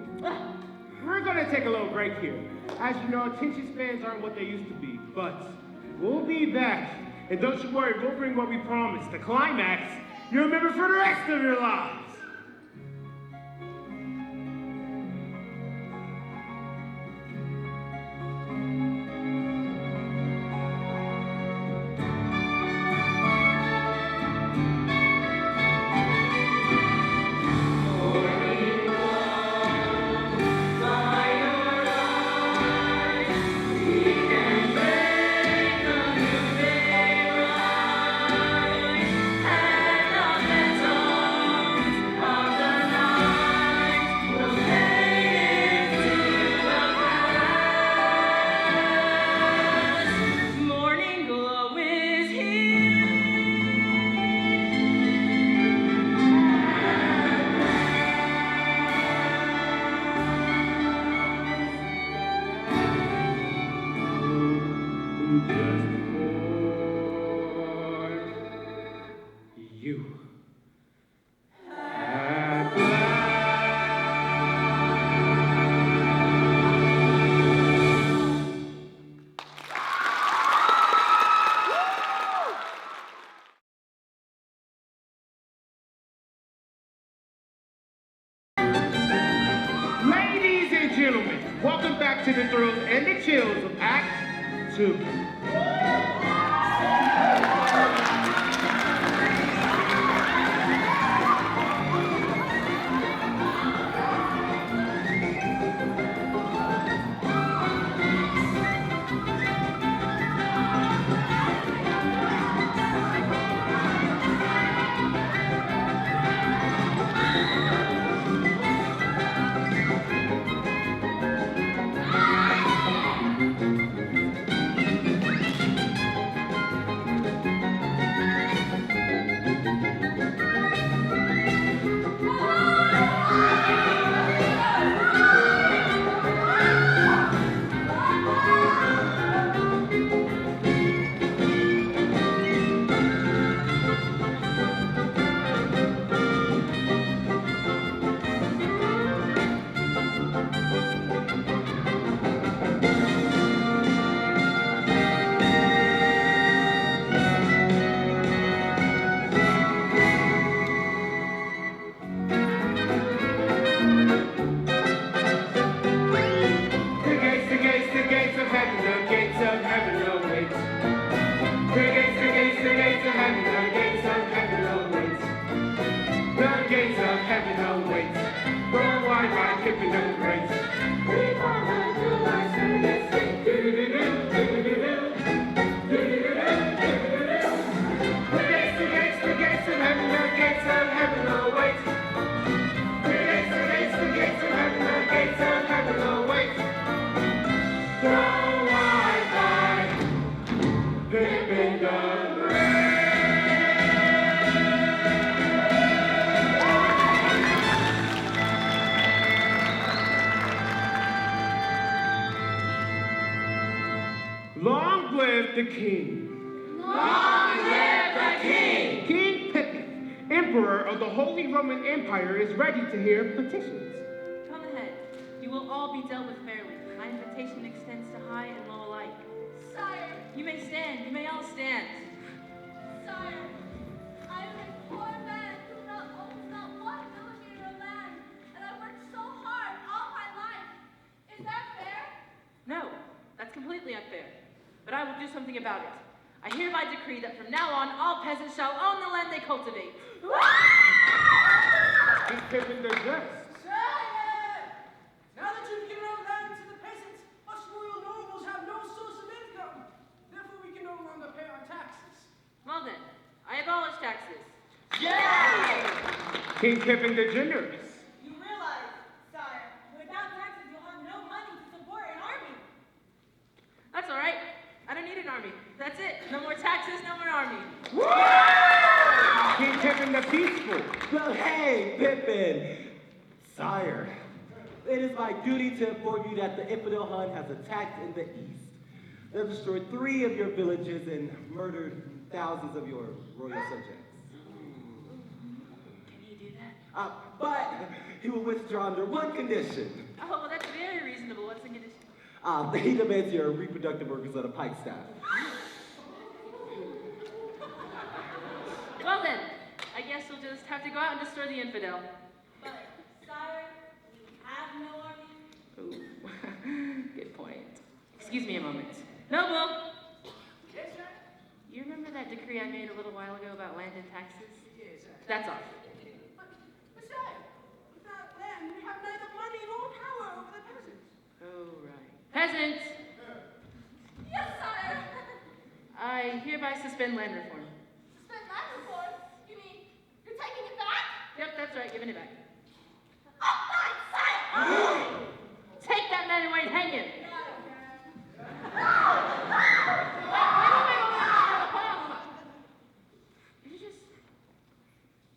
We're gonna take a little break here. As you know, attention spans aren't what they used to be, but we'll be back. And don't you worry, we'll bring what we promised, the climax you'll remember for the rest of your lives. Morning glow, by your eyes, we can make the new day right, and the phantoms of the night will fade into the past. Morning glow is here. Just for you. At Ladies and gentlemen, welcome back to the thrills and the chills of Act 2. live the king! Long live the king! King Pippin, Emperor of the Holy Roman Empire, is ready to hear petitions. Come ahead. You will all be dealt with fairly. My invitation extends to high and low alike. Sire, You may stand. You may all stand. sire, I am a poor man who owns not 1 millimeter of land, and I've worked so hard all my life. Is that fair? No, that's completely unfair. But I will do something about it. I hereby decree that from now on, all peasants shall own the land they cultivate. King Pippin the Just. Sire! Now that you've given our land to the peasants, us royal nobles have no source of income. Therefore, we can no longer pay our taxes. Well then, I abolish taxes. King Pippin the Generous. You realize, sire, without taxes you'll have no money to support an army. That's all right. I don't need an army. That's it. No more taxes, no more army. King Pippin the Peaceful. Well, hey, Pippin! Sire, it is my duty to inform you that the infidel Hun has attacked in the east. They have destroyed 3 of your villages and murdered thousands of your royal subjects. Can he do that? But he will withdraw under one condition. Oh, well, that's very reasonable. What's the condition? He demands your reproductive organs on a pike staff. Well then, I guess we'll just have to go out and destroy the infidel. But, sire, we have no army. Ooh, good point. Excuse me a moment. Noble! Yes, sir? You remember that decree I made a little while ago about land and taxes? Yes, sir. That's off. But, sire, without land, we have neither money nor power over the peasants. Oh, right. Peasants! Yes, sire. I hereby suspend land reform. Suspend land reform? You mean you're taking it back? Yep, that's right, giving it back. Oh, fine, sire! Take that man away and hang him! Could you just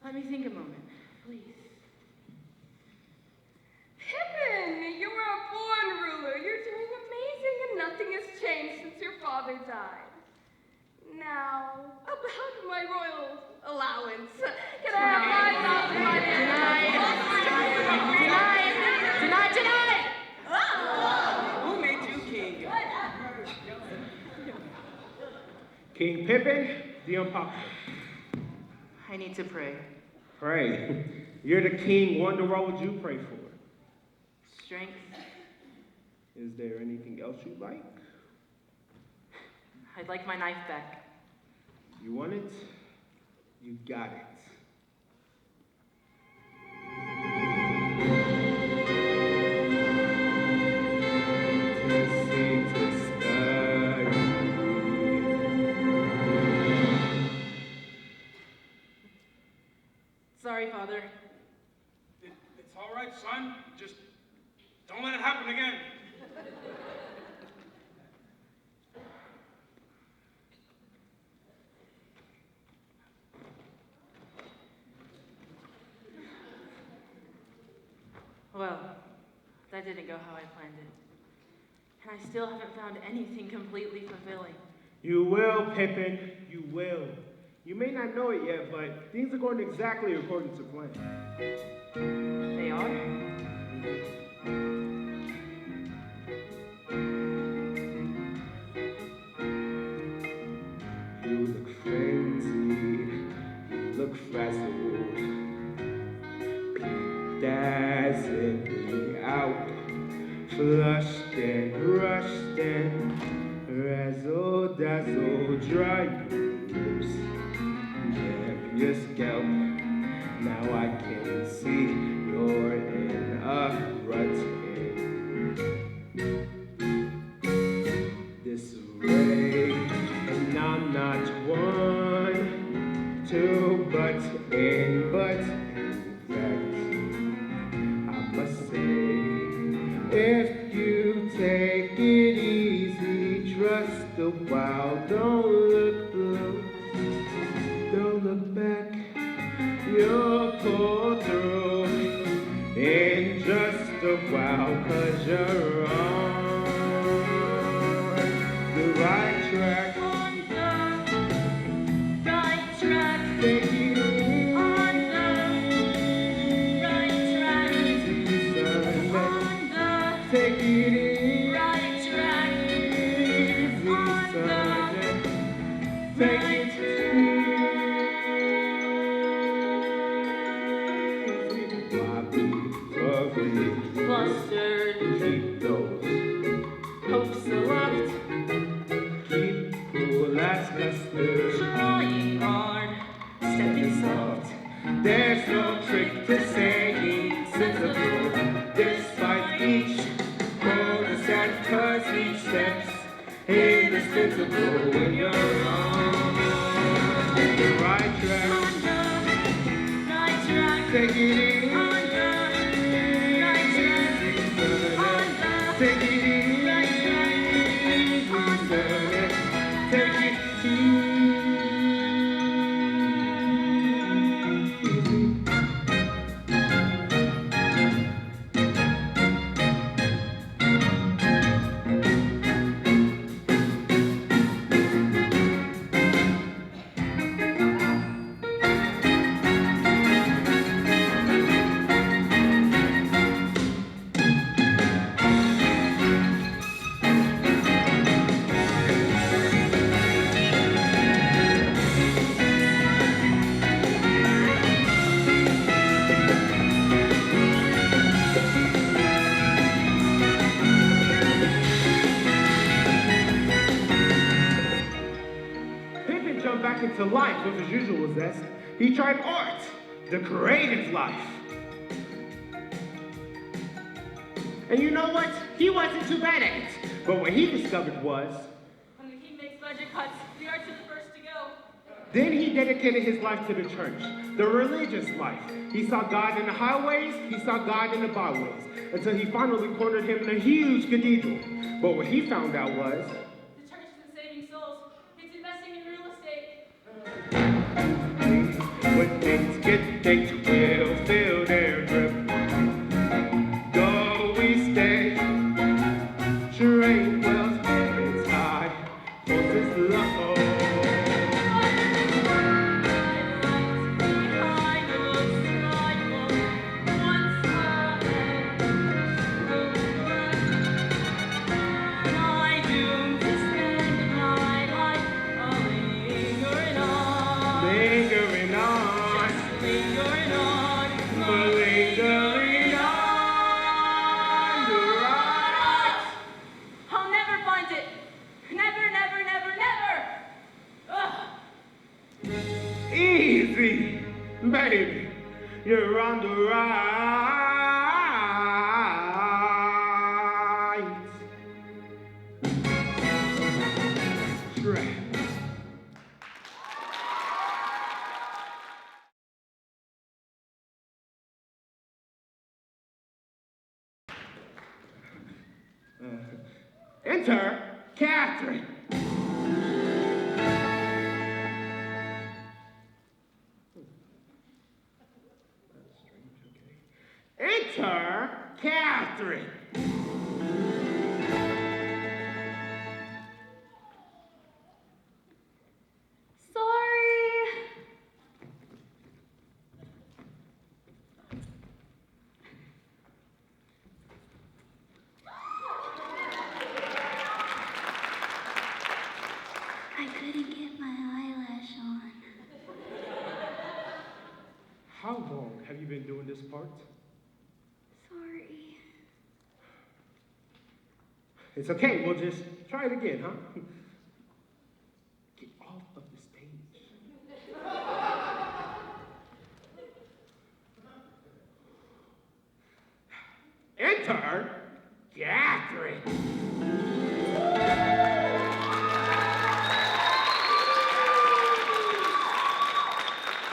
let me think a moment, please? Pippin, you were a born ruler. You're doing amazing and nothing has changed since your father died. Now, about my royal allowance. Can I have Denied! Who made you king? King Pippin the Unpopular. I need to pray. Pray. You're the king. Wonder what would you pray for? Strength. Is there anything else you'd like? I'd like my knife back. You want it? You got it. Sorry, Father. It's all right, son. Just don't let it happen again. Well, that didn't go how I planned it. And I still haven't found anything completely fulfilling. You will, Pippin. You will. You may not know it yet, but things are going exactly according to plan. They are? You look frenzied. You look frazzled. Dazzling out. Flushed and rushed and razzle dazzle, dry your lips, damp your scalp. Now I can see you're in a rut in disarray, and I'm not one to butt in, but in fact, I must say, if you take it easy, trust a while, don't look blue, don't look back, you'll pull through in just a while, 'cause you're on the the right track. On the right track. Take it in. On the right track. On the Take it in. right track. On the Take right it easy. flustered. Keep those. Hopes aloft. Keep cool as custard. Trying hard. Stepping soft. There's no trick to staying sensible. Despite each bonus and cause each step's indispensable when you're on the right track. On the right track. Take it in. On the right track. On the Take it in. right track. On the Take it easy. Pippin jumped back into life with his usual zest. He tried art, the creative life. And you know what? He wasn't too bad at it. But what he discovered was, When the king makes budget cuts, the arts are the first to go. then he dedicated his life to the church, the religious life. He saw God in the highways, he saw God in the byways, until he finally cornered him in a huge cathedral. But what he found out was, The church isn't saving souls, it's investing in real estate. when things get baked, we'll feel their drip. Go we stay, train well spirits high, forces low. Lingering on, lingering on the right. I'll never find it. Never, never, never, never. Ugh. Easy, baby, you're on the right track. Enter Catherine. Enter Catherine. Sorry. I couldn't get my eyelash on. How long have you been doing this part? Sorry. It's okay, we'll just try it again, huh? Get off of the stage. Enter Catherine.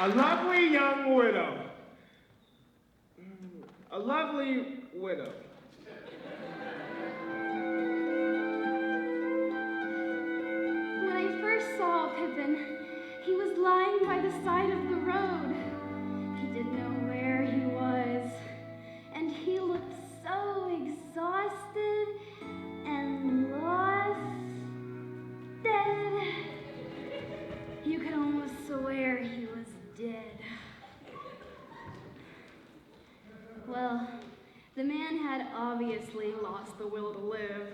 A lovely young widow. A lovely widow. When I first saw Pippin, he was lying by the side of the road. He didn't know where he was, and he looked so exhausted and lost. obviously lost the will to live.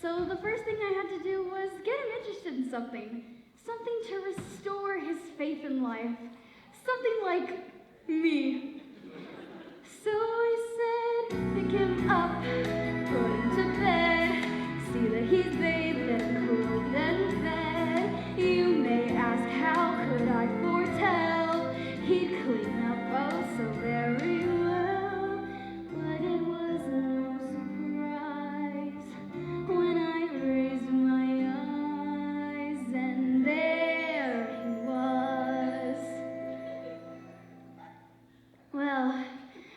So the first thing I had to do was get him interested in something. Something to restore his faith in life. Something like me. So I said, pick him up, put him to bed, see that he's bathed and clothed and fed. You may ask, how could I foretell he'd clean up oh so very well? But it was no surprise when I raised my eyes and there he was. Well,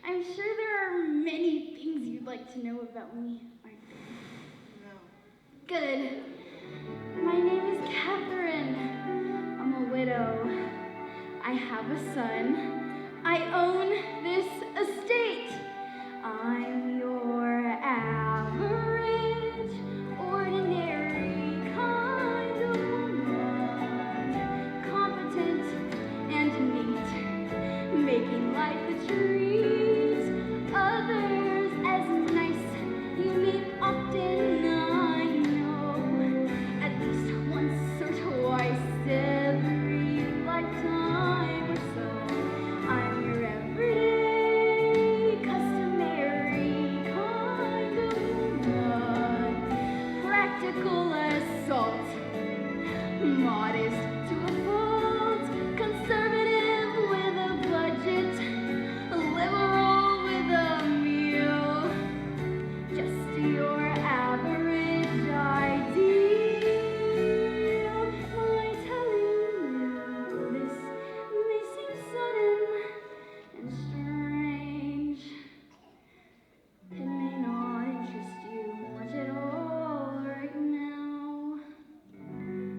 I'm sure there are many things you'd like to know about me, aren't there? No. Good. My name is Catherine. I'm a widow. I have a son. I own this estate. I'm your average, ordinary kind of woman. Competent and neat, making life a treat. Others as nice you meet often, I know. At least once or twice every lifetime or so. I'm your everyday, customary kind of woman. Practical as salt, modest to a fault, conservative with a budget, liberal with a meal, just your average ideal. My telling you this may seem sudden and strange. It may not interest you much at all right now,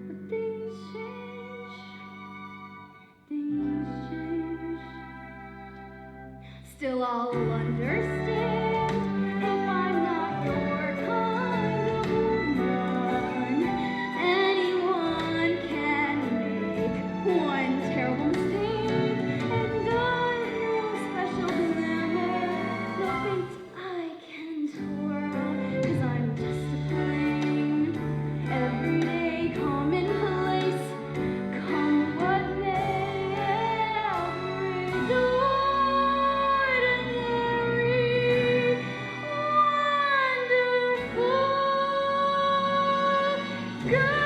but things change. Things change. Still, I'll understand if I'm not your kind of woman. Anyone can make one terrible mistake, and I'm no special glamour, no fate I can twirl, 'cause I'm just a plain, everyday, commonplace, come what may, average, ordinary, wonderful girl.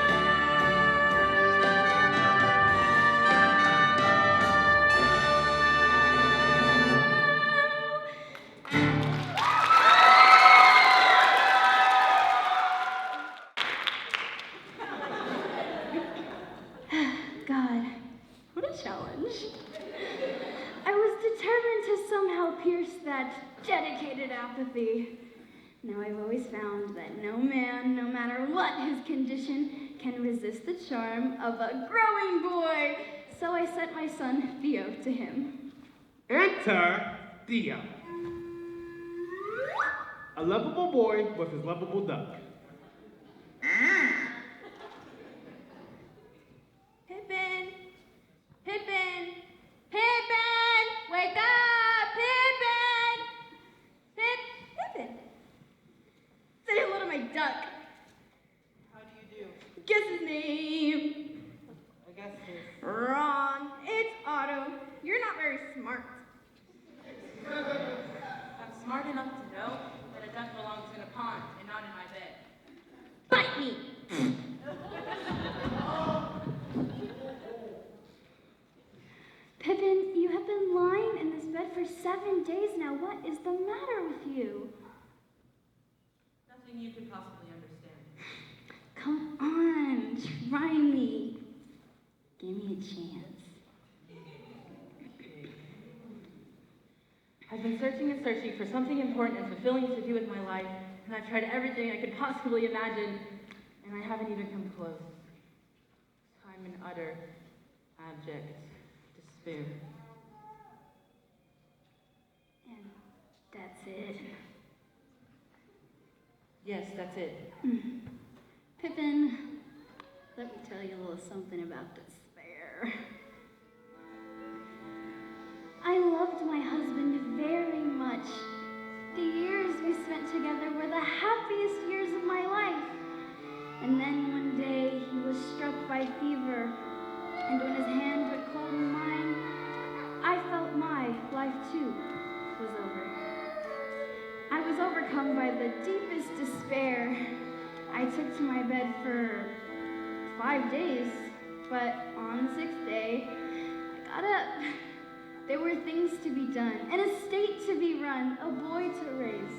God, what a challenge. I was determined to somehow pierce that dedicated apathy. Now I've always found that no man, no matter what his condition, can resist the charm of a growing boy. So I sent my son Theo to him. Enter Theo. A lovable boy with his lovable duck. Pippin! Pippin! Pippin! Wake up! Pippin! Pippin! Say hello to my duck. How do you do? Guess his name. I guess it's... Wrong. It's Otto. You're not very smart. I'm smart enough to know that a duck belongs in a pond and not in my bed. Bite me! Pippin, you have been lying in this bed for 7 days now. What is the matter with you? Nothing you could possibly understand. Come on, try me. Give me a chance. I've been searching and searching for something important and fulfilling to do with my life, and I've tried everything I could possibly imagine, and I haven't even come close. I'm in utter, abject despair. And that's it. Yes, that's it. Pippin, let me tell you a little something about despair. I loved my husband very much. The years we spent together were the happiest years of my life. And then one day he was struck by fever, and when his hand went cold in mine, I felt my life too was over. I was overcome by the deepest despair. I took to my bed for 5 days, but on the 6th day, I got up. There were things to be done, an estate to be run, a boy to raise.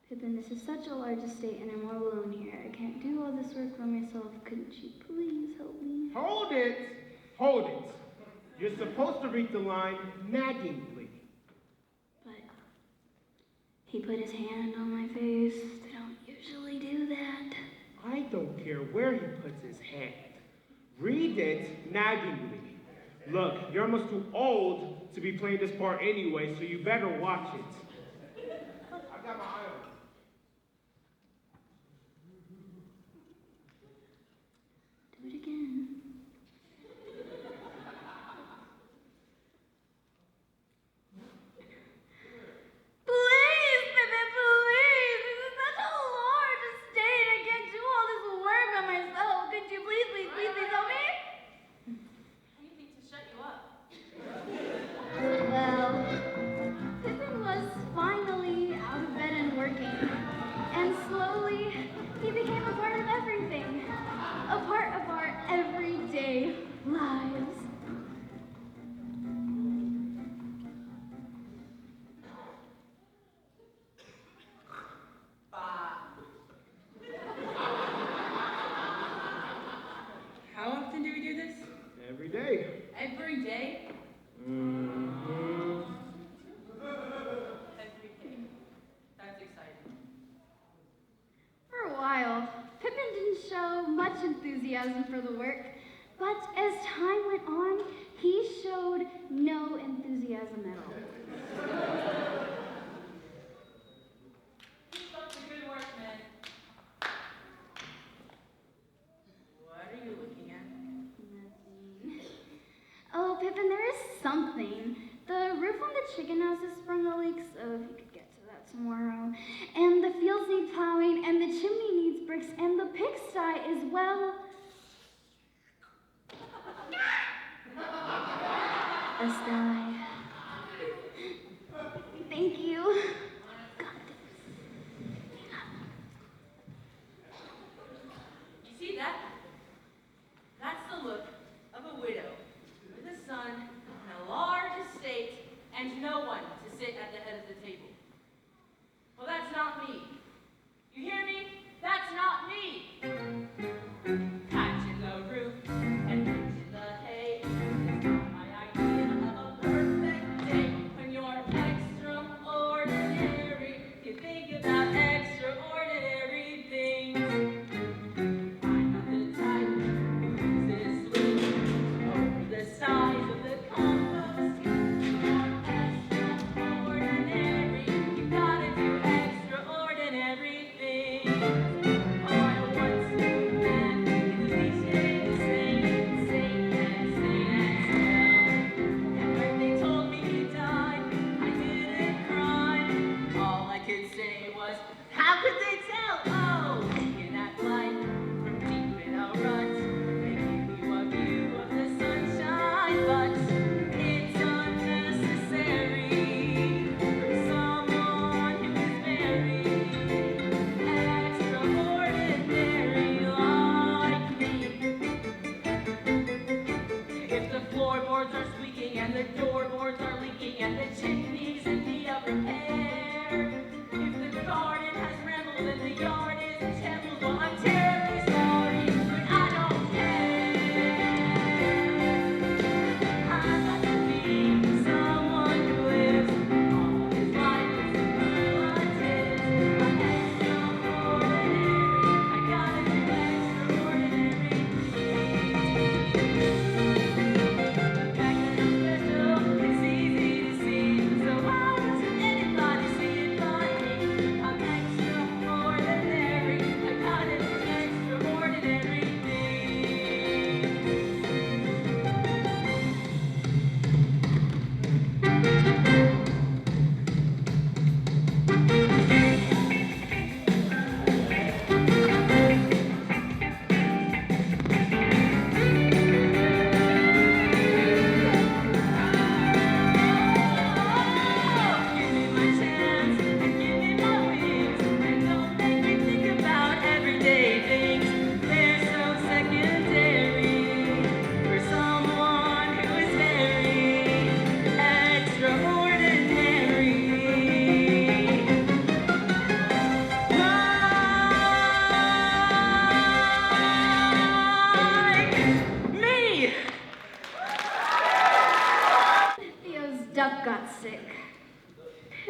Pippin, this is such a large estate and I'm all alone here. I can't do all this work by myself. Couldn't you please help me? Hold it! Hold it! You're supposed to read the line naggingly. But he put his hand on my face. They don't usually do that. I don't care where he puts his hand. Read it naggingly. Look, you're almost too old to be playing this part anyway, so you better watch it. I got my eye on it. Do it again. Please, Pippin, please! This is such a large estate. I can't do all this work by myself. Could you please help me? Anything to shut you up. Well, Pippin was finally out of bed and working. And slowly, he became a part of everything. A part of our everyday lives. How often do we do this? Every day. Every day? Mm-hmm. Every day. That's exciting. For a while, Pippin didn't show much enthusiasm for the work, but as time went on, he showed no enthusiasm at all. Keep up the good work, man. What are you looking at? Nothing. Oh, Pippin, there is something. The roof on the chicken house has sprung a leak, so if you could get to that tomorrow. And the fields need plowing, and the chimney needs bricks, and the pigsty is, well, a sty. Thank you. Got this. You see that? That's the look of a widow with a son and a large estate and no one to sit at the head of the table. Well, that's not me. You hear me? That's not me. Patching the roof and pitching the hay is not my idea of a perfect day when you're extraordinary.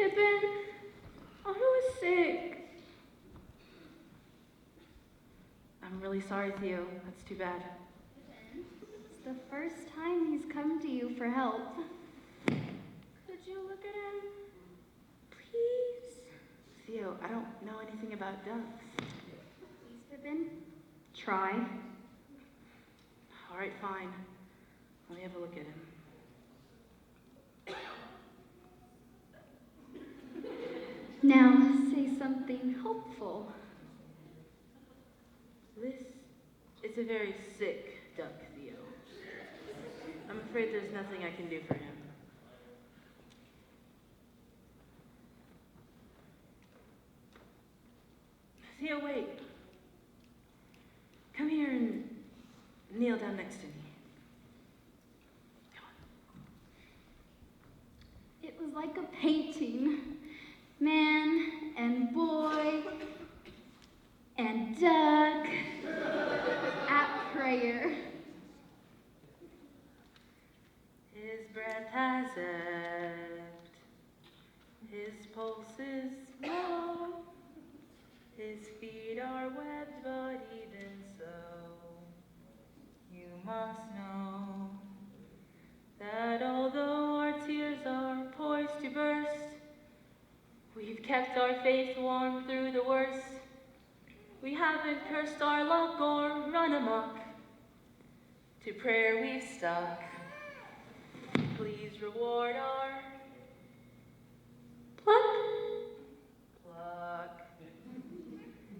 Pippin, Otto is sick. I'm really sorry, Theo. That's too bad. It's the first time he's come to you for help. Could you look at him? Please? Theo, I don't know anything about ducks. Please, Pippin. Try. All right, fine. Let me have a look at him. Now say something hopeful. This is a very sick duck, Theo. I'm afraid there's nothing I can do for him. Theo, wait. Come here and kneel down next to me. Come on. It was like a painting. Man and boy and duck at prayer. His breath has ebbed, his pulse is low, his feet are webbed, but even so, you must know that although our tears are poised to burst, we've kept our faith warm through the worst. We haven't cursed our luck or run amok. To prayer we've stuck. Please reward our pluck,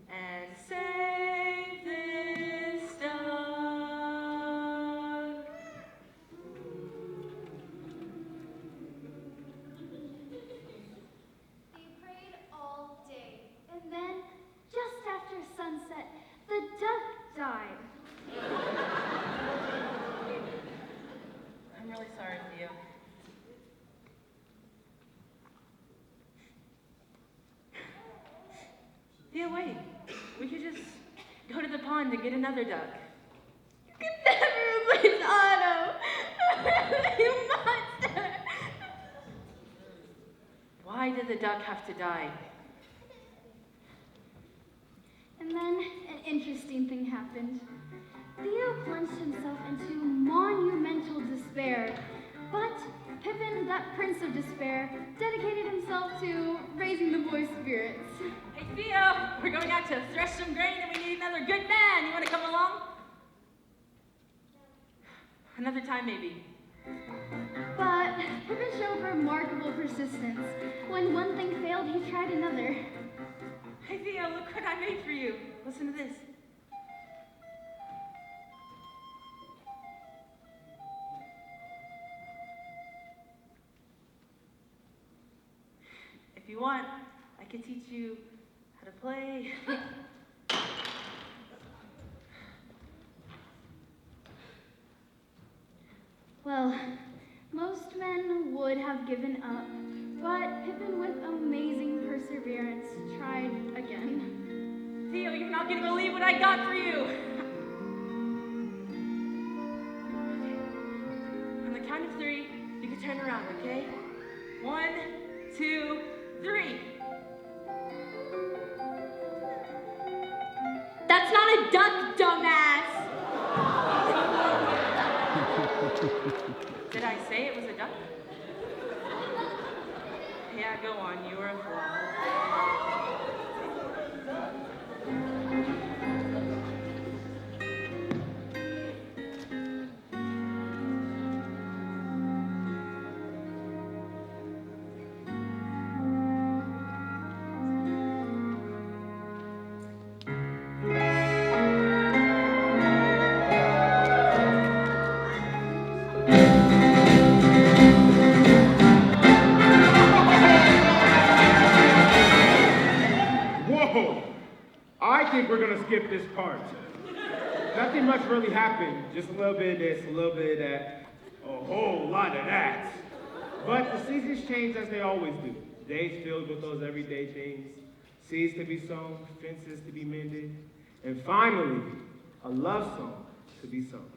and save this duck. They prayed all day, and then, just after sunset, the duck died. I'm really sorry, Theo. Theo, wait. We could just go to the pond and get another duck. You can never replace Otto. You monster. Why did the duck have to die? And then an interesting thing happened. Theo plunged himself into monumental despair, but Pippin, that prince of despair, dedicated himself to raising the boy's spirits. Hey, Theo, we're going out to thresh some grain and we need another good man. You want to come along? Another time, maybe. But Pippin showed remarkable persistence. When one thing failed, he tried another. Hey, Theo, look what I made for you. Listen to this. If you want, I could teach you how to play. Well, most men would have given up, but Pippin, with amazing perseverance, tried again. Theo, you're not going to believe what I got for you. On the count of 3, you can turn around, okay? 1, 2, 3. That's not a duck, dumbass. Did I say it was a duck? Yeah, go on. You were a flop. I think we're gonna skip this part. Nothing much really happened. Just a little bit of this, a little bit of that, a whole lot of that. But the seasons change as they always do. Days filled with those everyday things. Seeds to be sown, fences to be mended, and finally, a love song to be sung.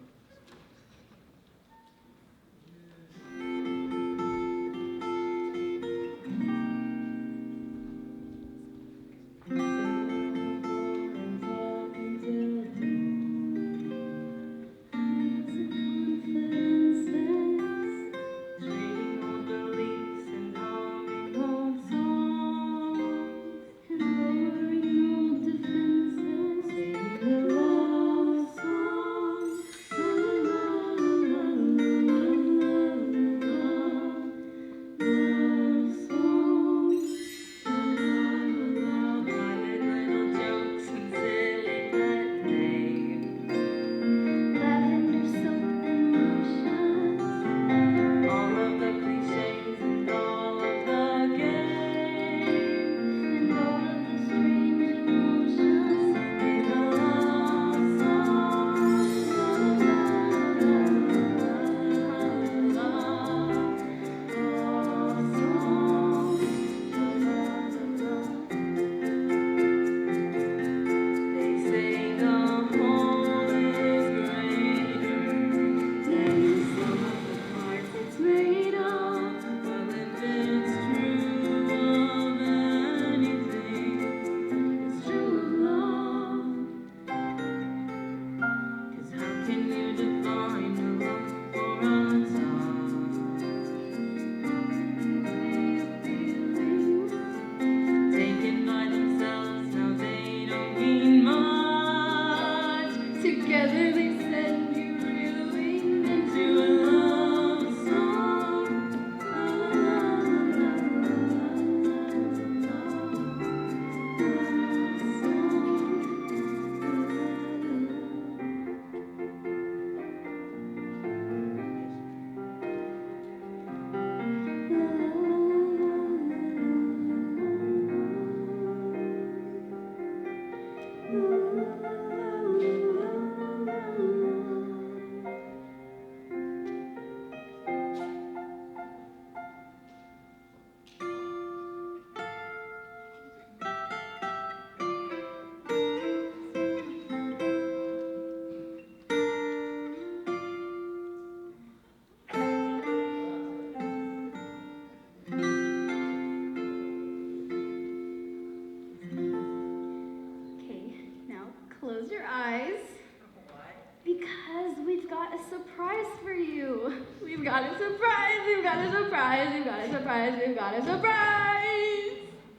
got a surprise, we've got a surprise, we've got a surprise, we've got a surprise.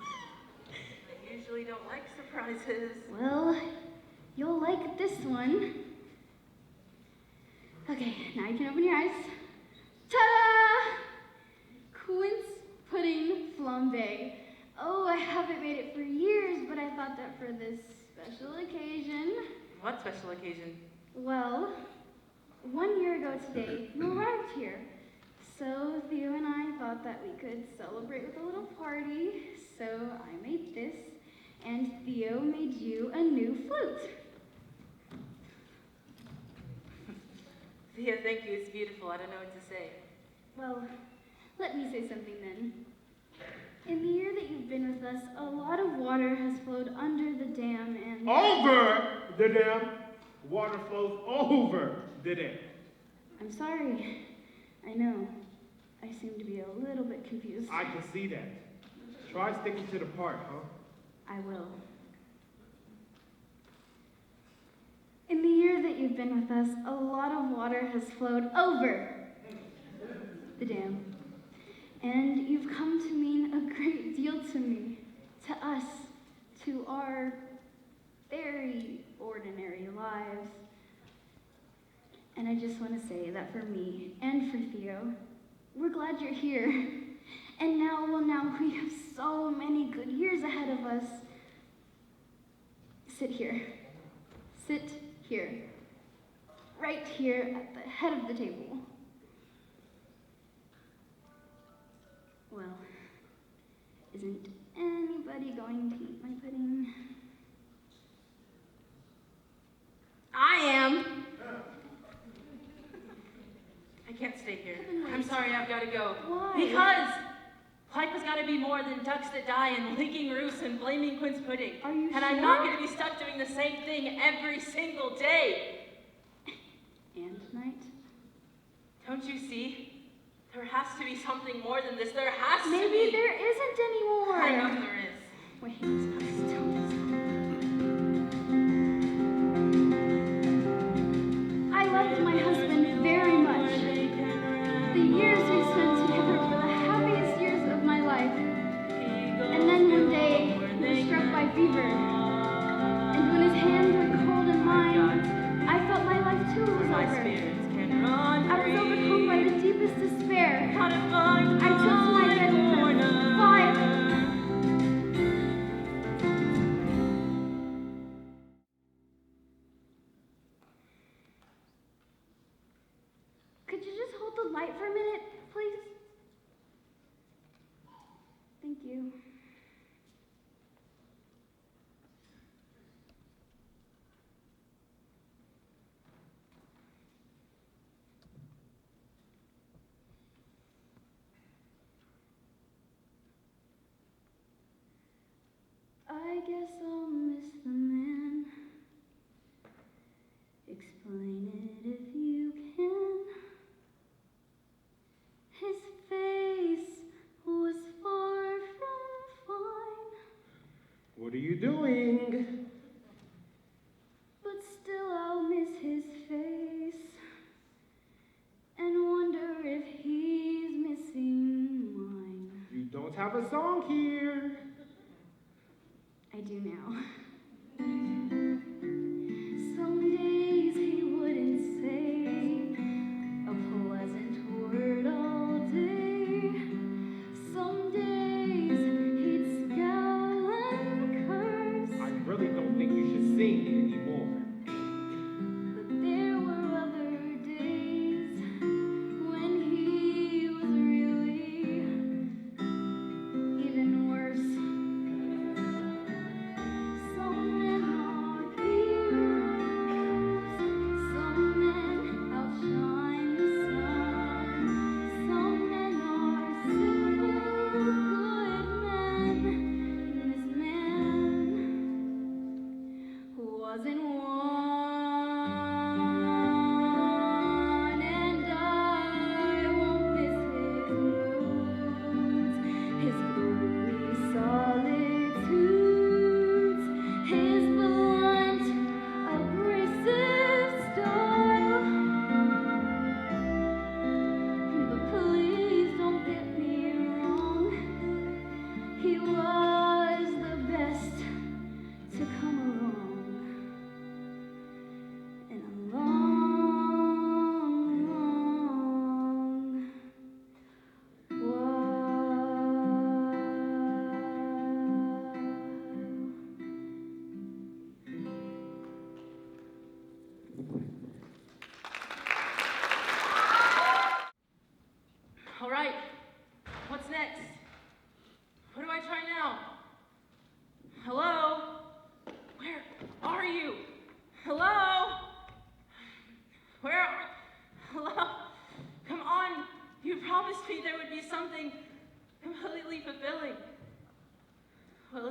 I usually don't like surprises. Well, you'll like this one. Okay, now you can open your eyes. Ta-da! Quince pudding flambe. Oh, I haven't made it for years, but I thought that for this special occasion. What special occasion? Well, 1 year ago today, you arrived here. So Theo and I thought that we could celebrate with a little party. So I made this, and Theo made you a new flute. Thea, thank you. It's beautiful. I don't know what to say. Well, let me say something then. In the year that you've been with us, a lot of water has flowed under the dam and... Over the dam. Water flows over the dam. I'm sorry. I know. I seem to be a little bit confused. I can see that. Try sticking to the part, huh? I will. In the year that you've been with us, a lot of water has flowed over the dam. And you've come to mean a great deal to me, to us, to our very ordinary lives. And I just want to say that for me and for Theo, we're glad you're here. And now we have so many good years ahead of us. Sit here. Sit here. Right here at the head of the table. Well, isn't anybody going to eat my pudding? I am. I can't stay here. I'm sorry, I've got to go. Why? Because life has got to be more than ducks that die and leaking roofs and flaming quince pudding. Are you And I'm not going to be stuck doing the same thing every single day. And tonight? Don't you see? There has to be something more than this. There has to be. Maybe there isn't anymore. I know there is. Wait, still. I loved my husband very much. The years we spent together were the happiest years of my life. And then one day, he was struck by fever. And when his hand went cold in mine, I felt my life too was My over. spirits can run I was overcome by the deepest despair. Gotta find I took to my bed for 5 Could you just hold the light for a minute, please? Thank you. I guess I'll miss the man. Explain it if you can. His face was far from fine, What are you doing? but still I'll miss his face and wonder if he's missing mine. You don't have a song here. I do now. Some days he wouldn't say a pleasant word all day. Some days he'd scowl and curse. I really don't think you should sing anymore. But there were other days when he was really even worse.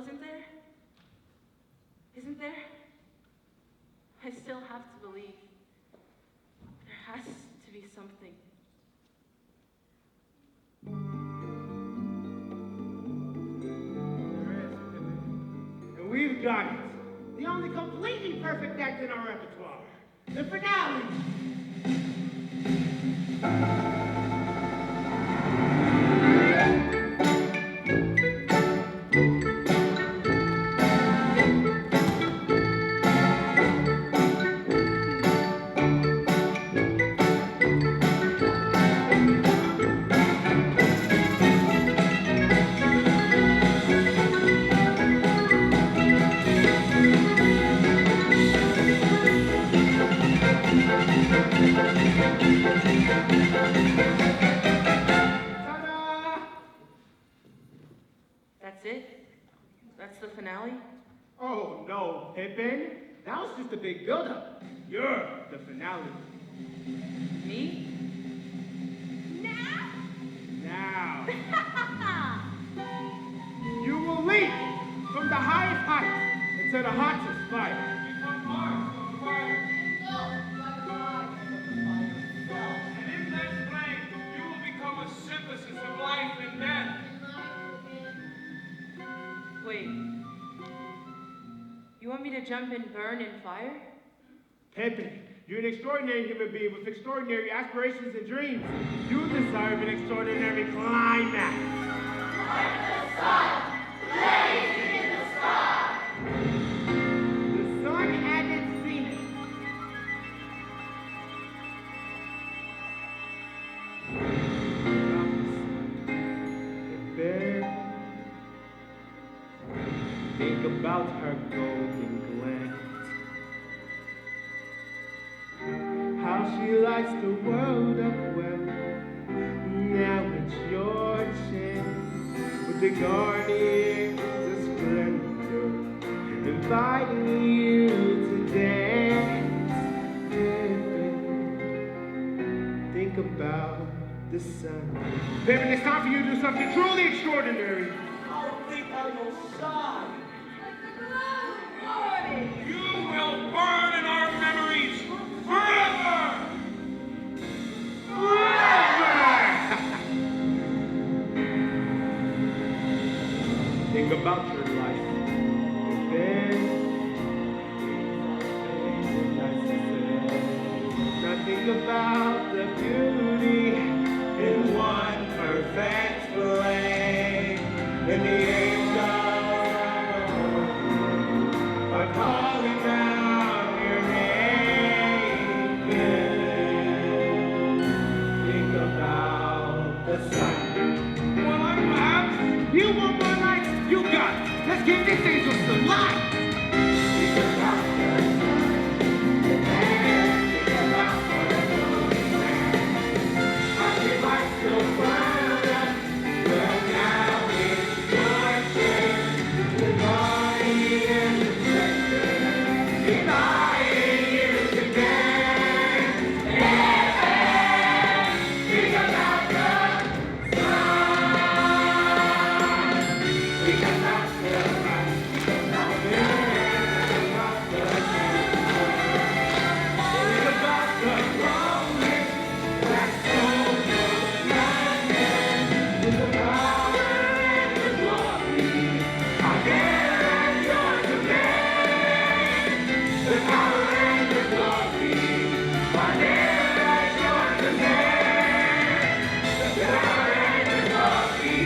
wasn't there? Isn't there? I still have to believe. There has to be something. There is, Pippin. And we've got it. The only completely perfect act in our repertoire. The finale. That's it? That's the finale? Oh, no, Pippin. That was just a big build-up. You're the finale. Me? Now. You will leap from the highest heights into the hottest fire. Become part of the fire. And in that flame, you will become a synthesis of life and death. Wait. You want me to jump and burn in fire? Pippin, you're an extraordinary human being with extraordinary aspirations and dreams. You deserve an extraordinary climax. Like the sun, blazing in the sky. The sun at its zenith. Pippin, think about her golden glance. How she lights the world up well. Now it's your chance with the guardians of splendor, inviting you to dance. Think about the sun. Pippin, it's time for you to do something truly extraordinary. I'll think on your side. You will burn in our memories forever! Think about your life. And then, now think about the beauty in one perfect flame. And the angels are calling out your name. Think about the sun. Well, I'm perhaps. You want more lights? You got it. Let's give this angel some light. Think about the sun. Think about the golden man. How she lights the world up. Well, now it's your chance. The guardian protector, inviting you to dance. Think about the sun. Think about the sun. Think about the moment that stole your madness. With the power and the glory, are there at your command. The power and the glory, are there at your command. The power and the glory,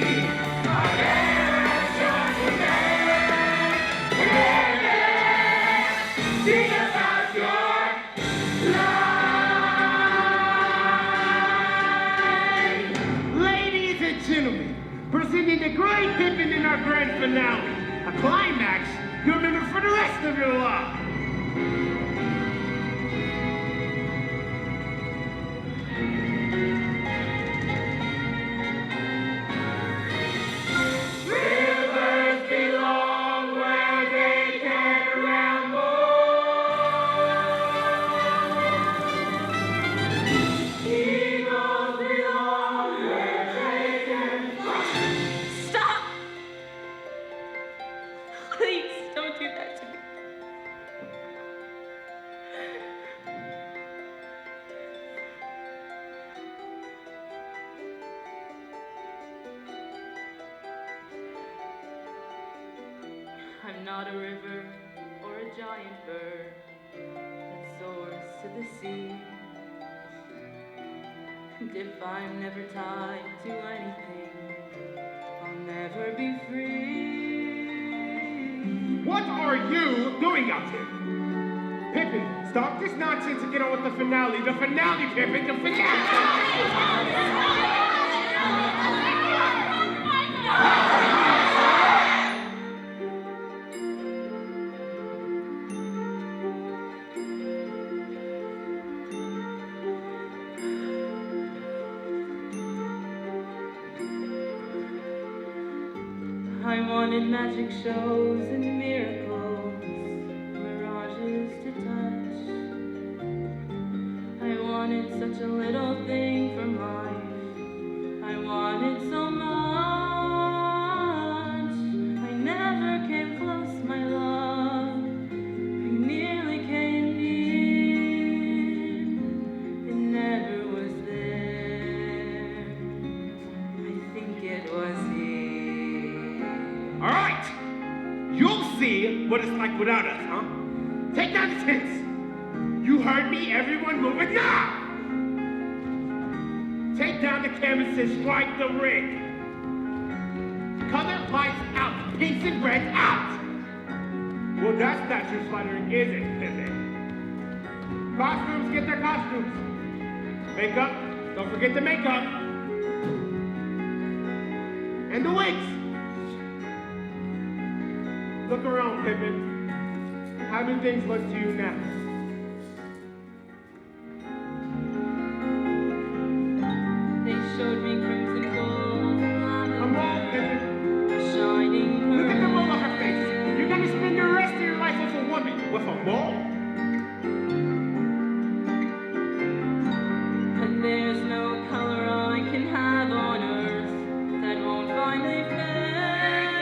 are there at your command. Think about your life. Ladies and gentlemen, presenting the great Pippin in our grand finale, a climax you'll remember for the rest of your life. Rivers belong where they can ramble. Eagles belong where they can fly. Stop! Please, don't do that to me. I'm not a river or a giant bird that soars to the sea. And if I'm never tied to anything, I'll never be free. What are you doing out here? Pippin, stop this nonsense and get on with the finale. The finale, Pippin, the finale! I wanted magic shows and miracles, mirages to touch. I wanted such a little thing from life. I wanted so much. I never came close, my love. I nearly came near. It never was there. I think it was here. All right, you'll see what it's like without us, huh? Take down the tents. You heard me, everyone moving now! Take down the canvases, strike the ring. Color lights out, pinks and reds out. Well, that's statue fluttering, is it, Pippin? Costumes, get their costumes. Makeup, don't forget the makeup. And the wigs. Look around, Pippin. How do things look to you now? They showed me crimson gold and lavender. I'm all Pippin. A shining Look at the pearl. roll of her face. You're gonna spend the rest of your life with a woman. With a mole? But there's no color I can have on earth that won't finally fade.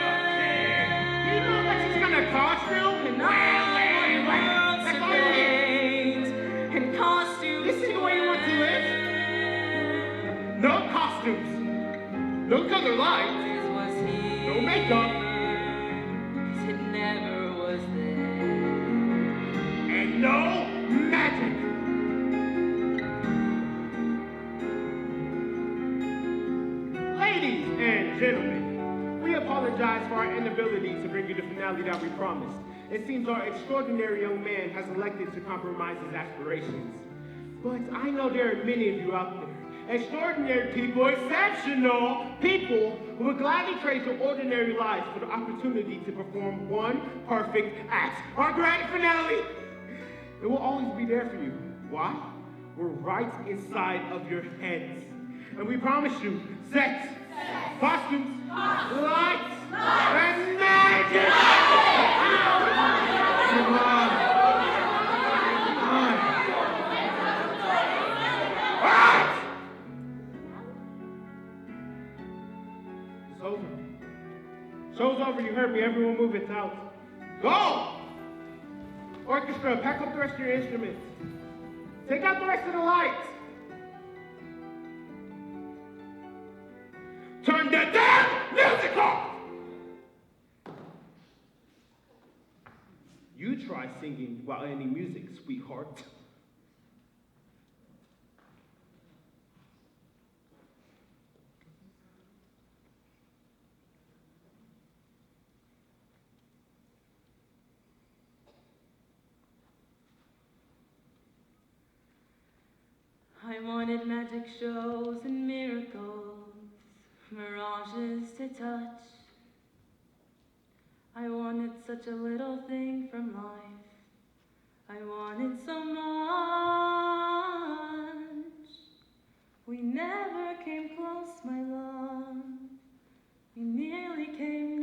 You know what she's gonna cost you? And I want worlds That's to all you need. paint and costumes This is the way you want to live? wear. No costumes. No color lights. Always was here. No makeup. 'Cause it never was there. And no magic. Ladies and gentlemen, we apologize for our inability to bring you the finale that we promised. It seems our extraordinary young man has elected to compromise his aspirations. But I know there are many of you out there, extraordinary people, exceptional people, who would gladly trade their ordinary lives for the opportunity to perform one perfect act. Our grand finale, it will always be there for you. Why? We're right inside of your heads. And we promise you, sets, costumes, lights, and magic! Come on. All right! It's over. Show's over, you heard me. Everyone move it out. Go! Orchestra, pack up the rest of your instruments. Take out the rest of the lights. Turn the damn music off! You try singing without any music, sweetheart. I wanted magic shows and miracles, mirages to touch. I wanted such a little thing from life. I wanted so much. We never came close, my love. We nearly came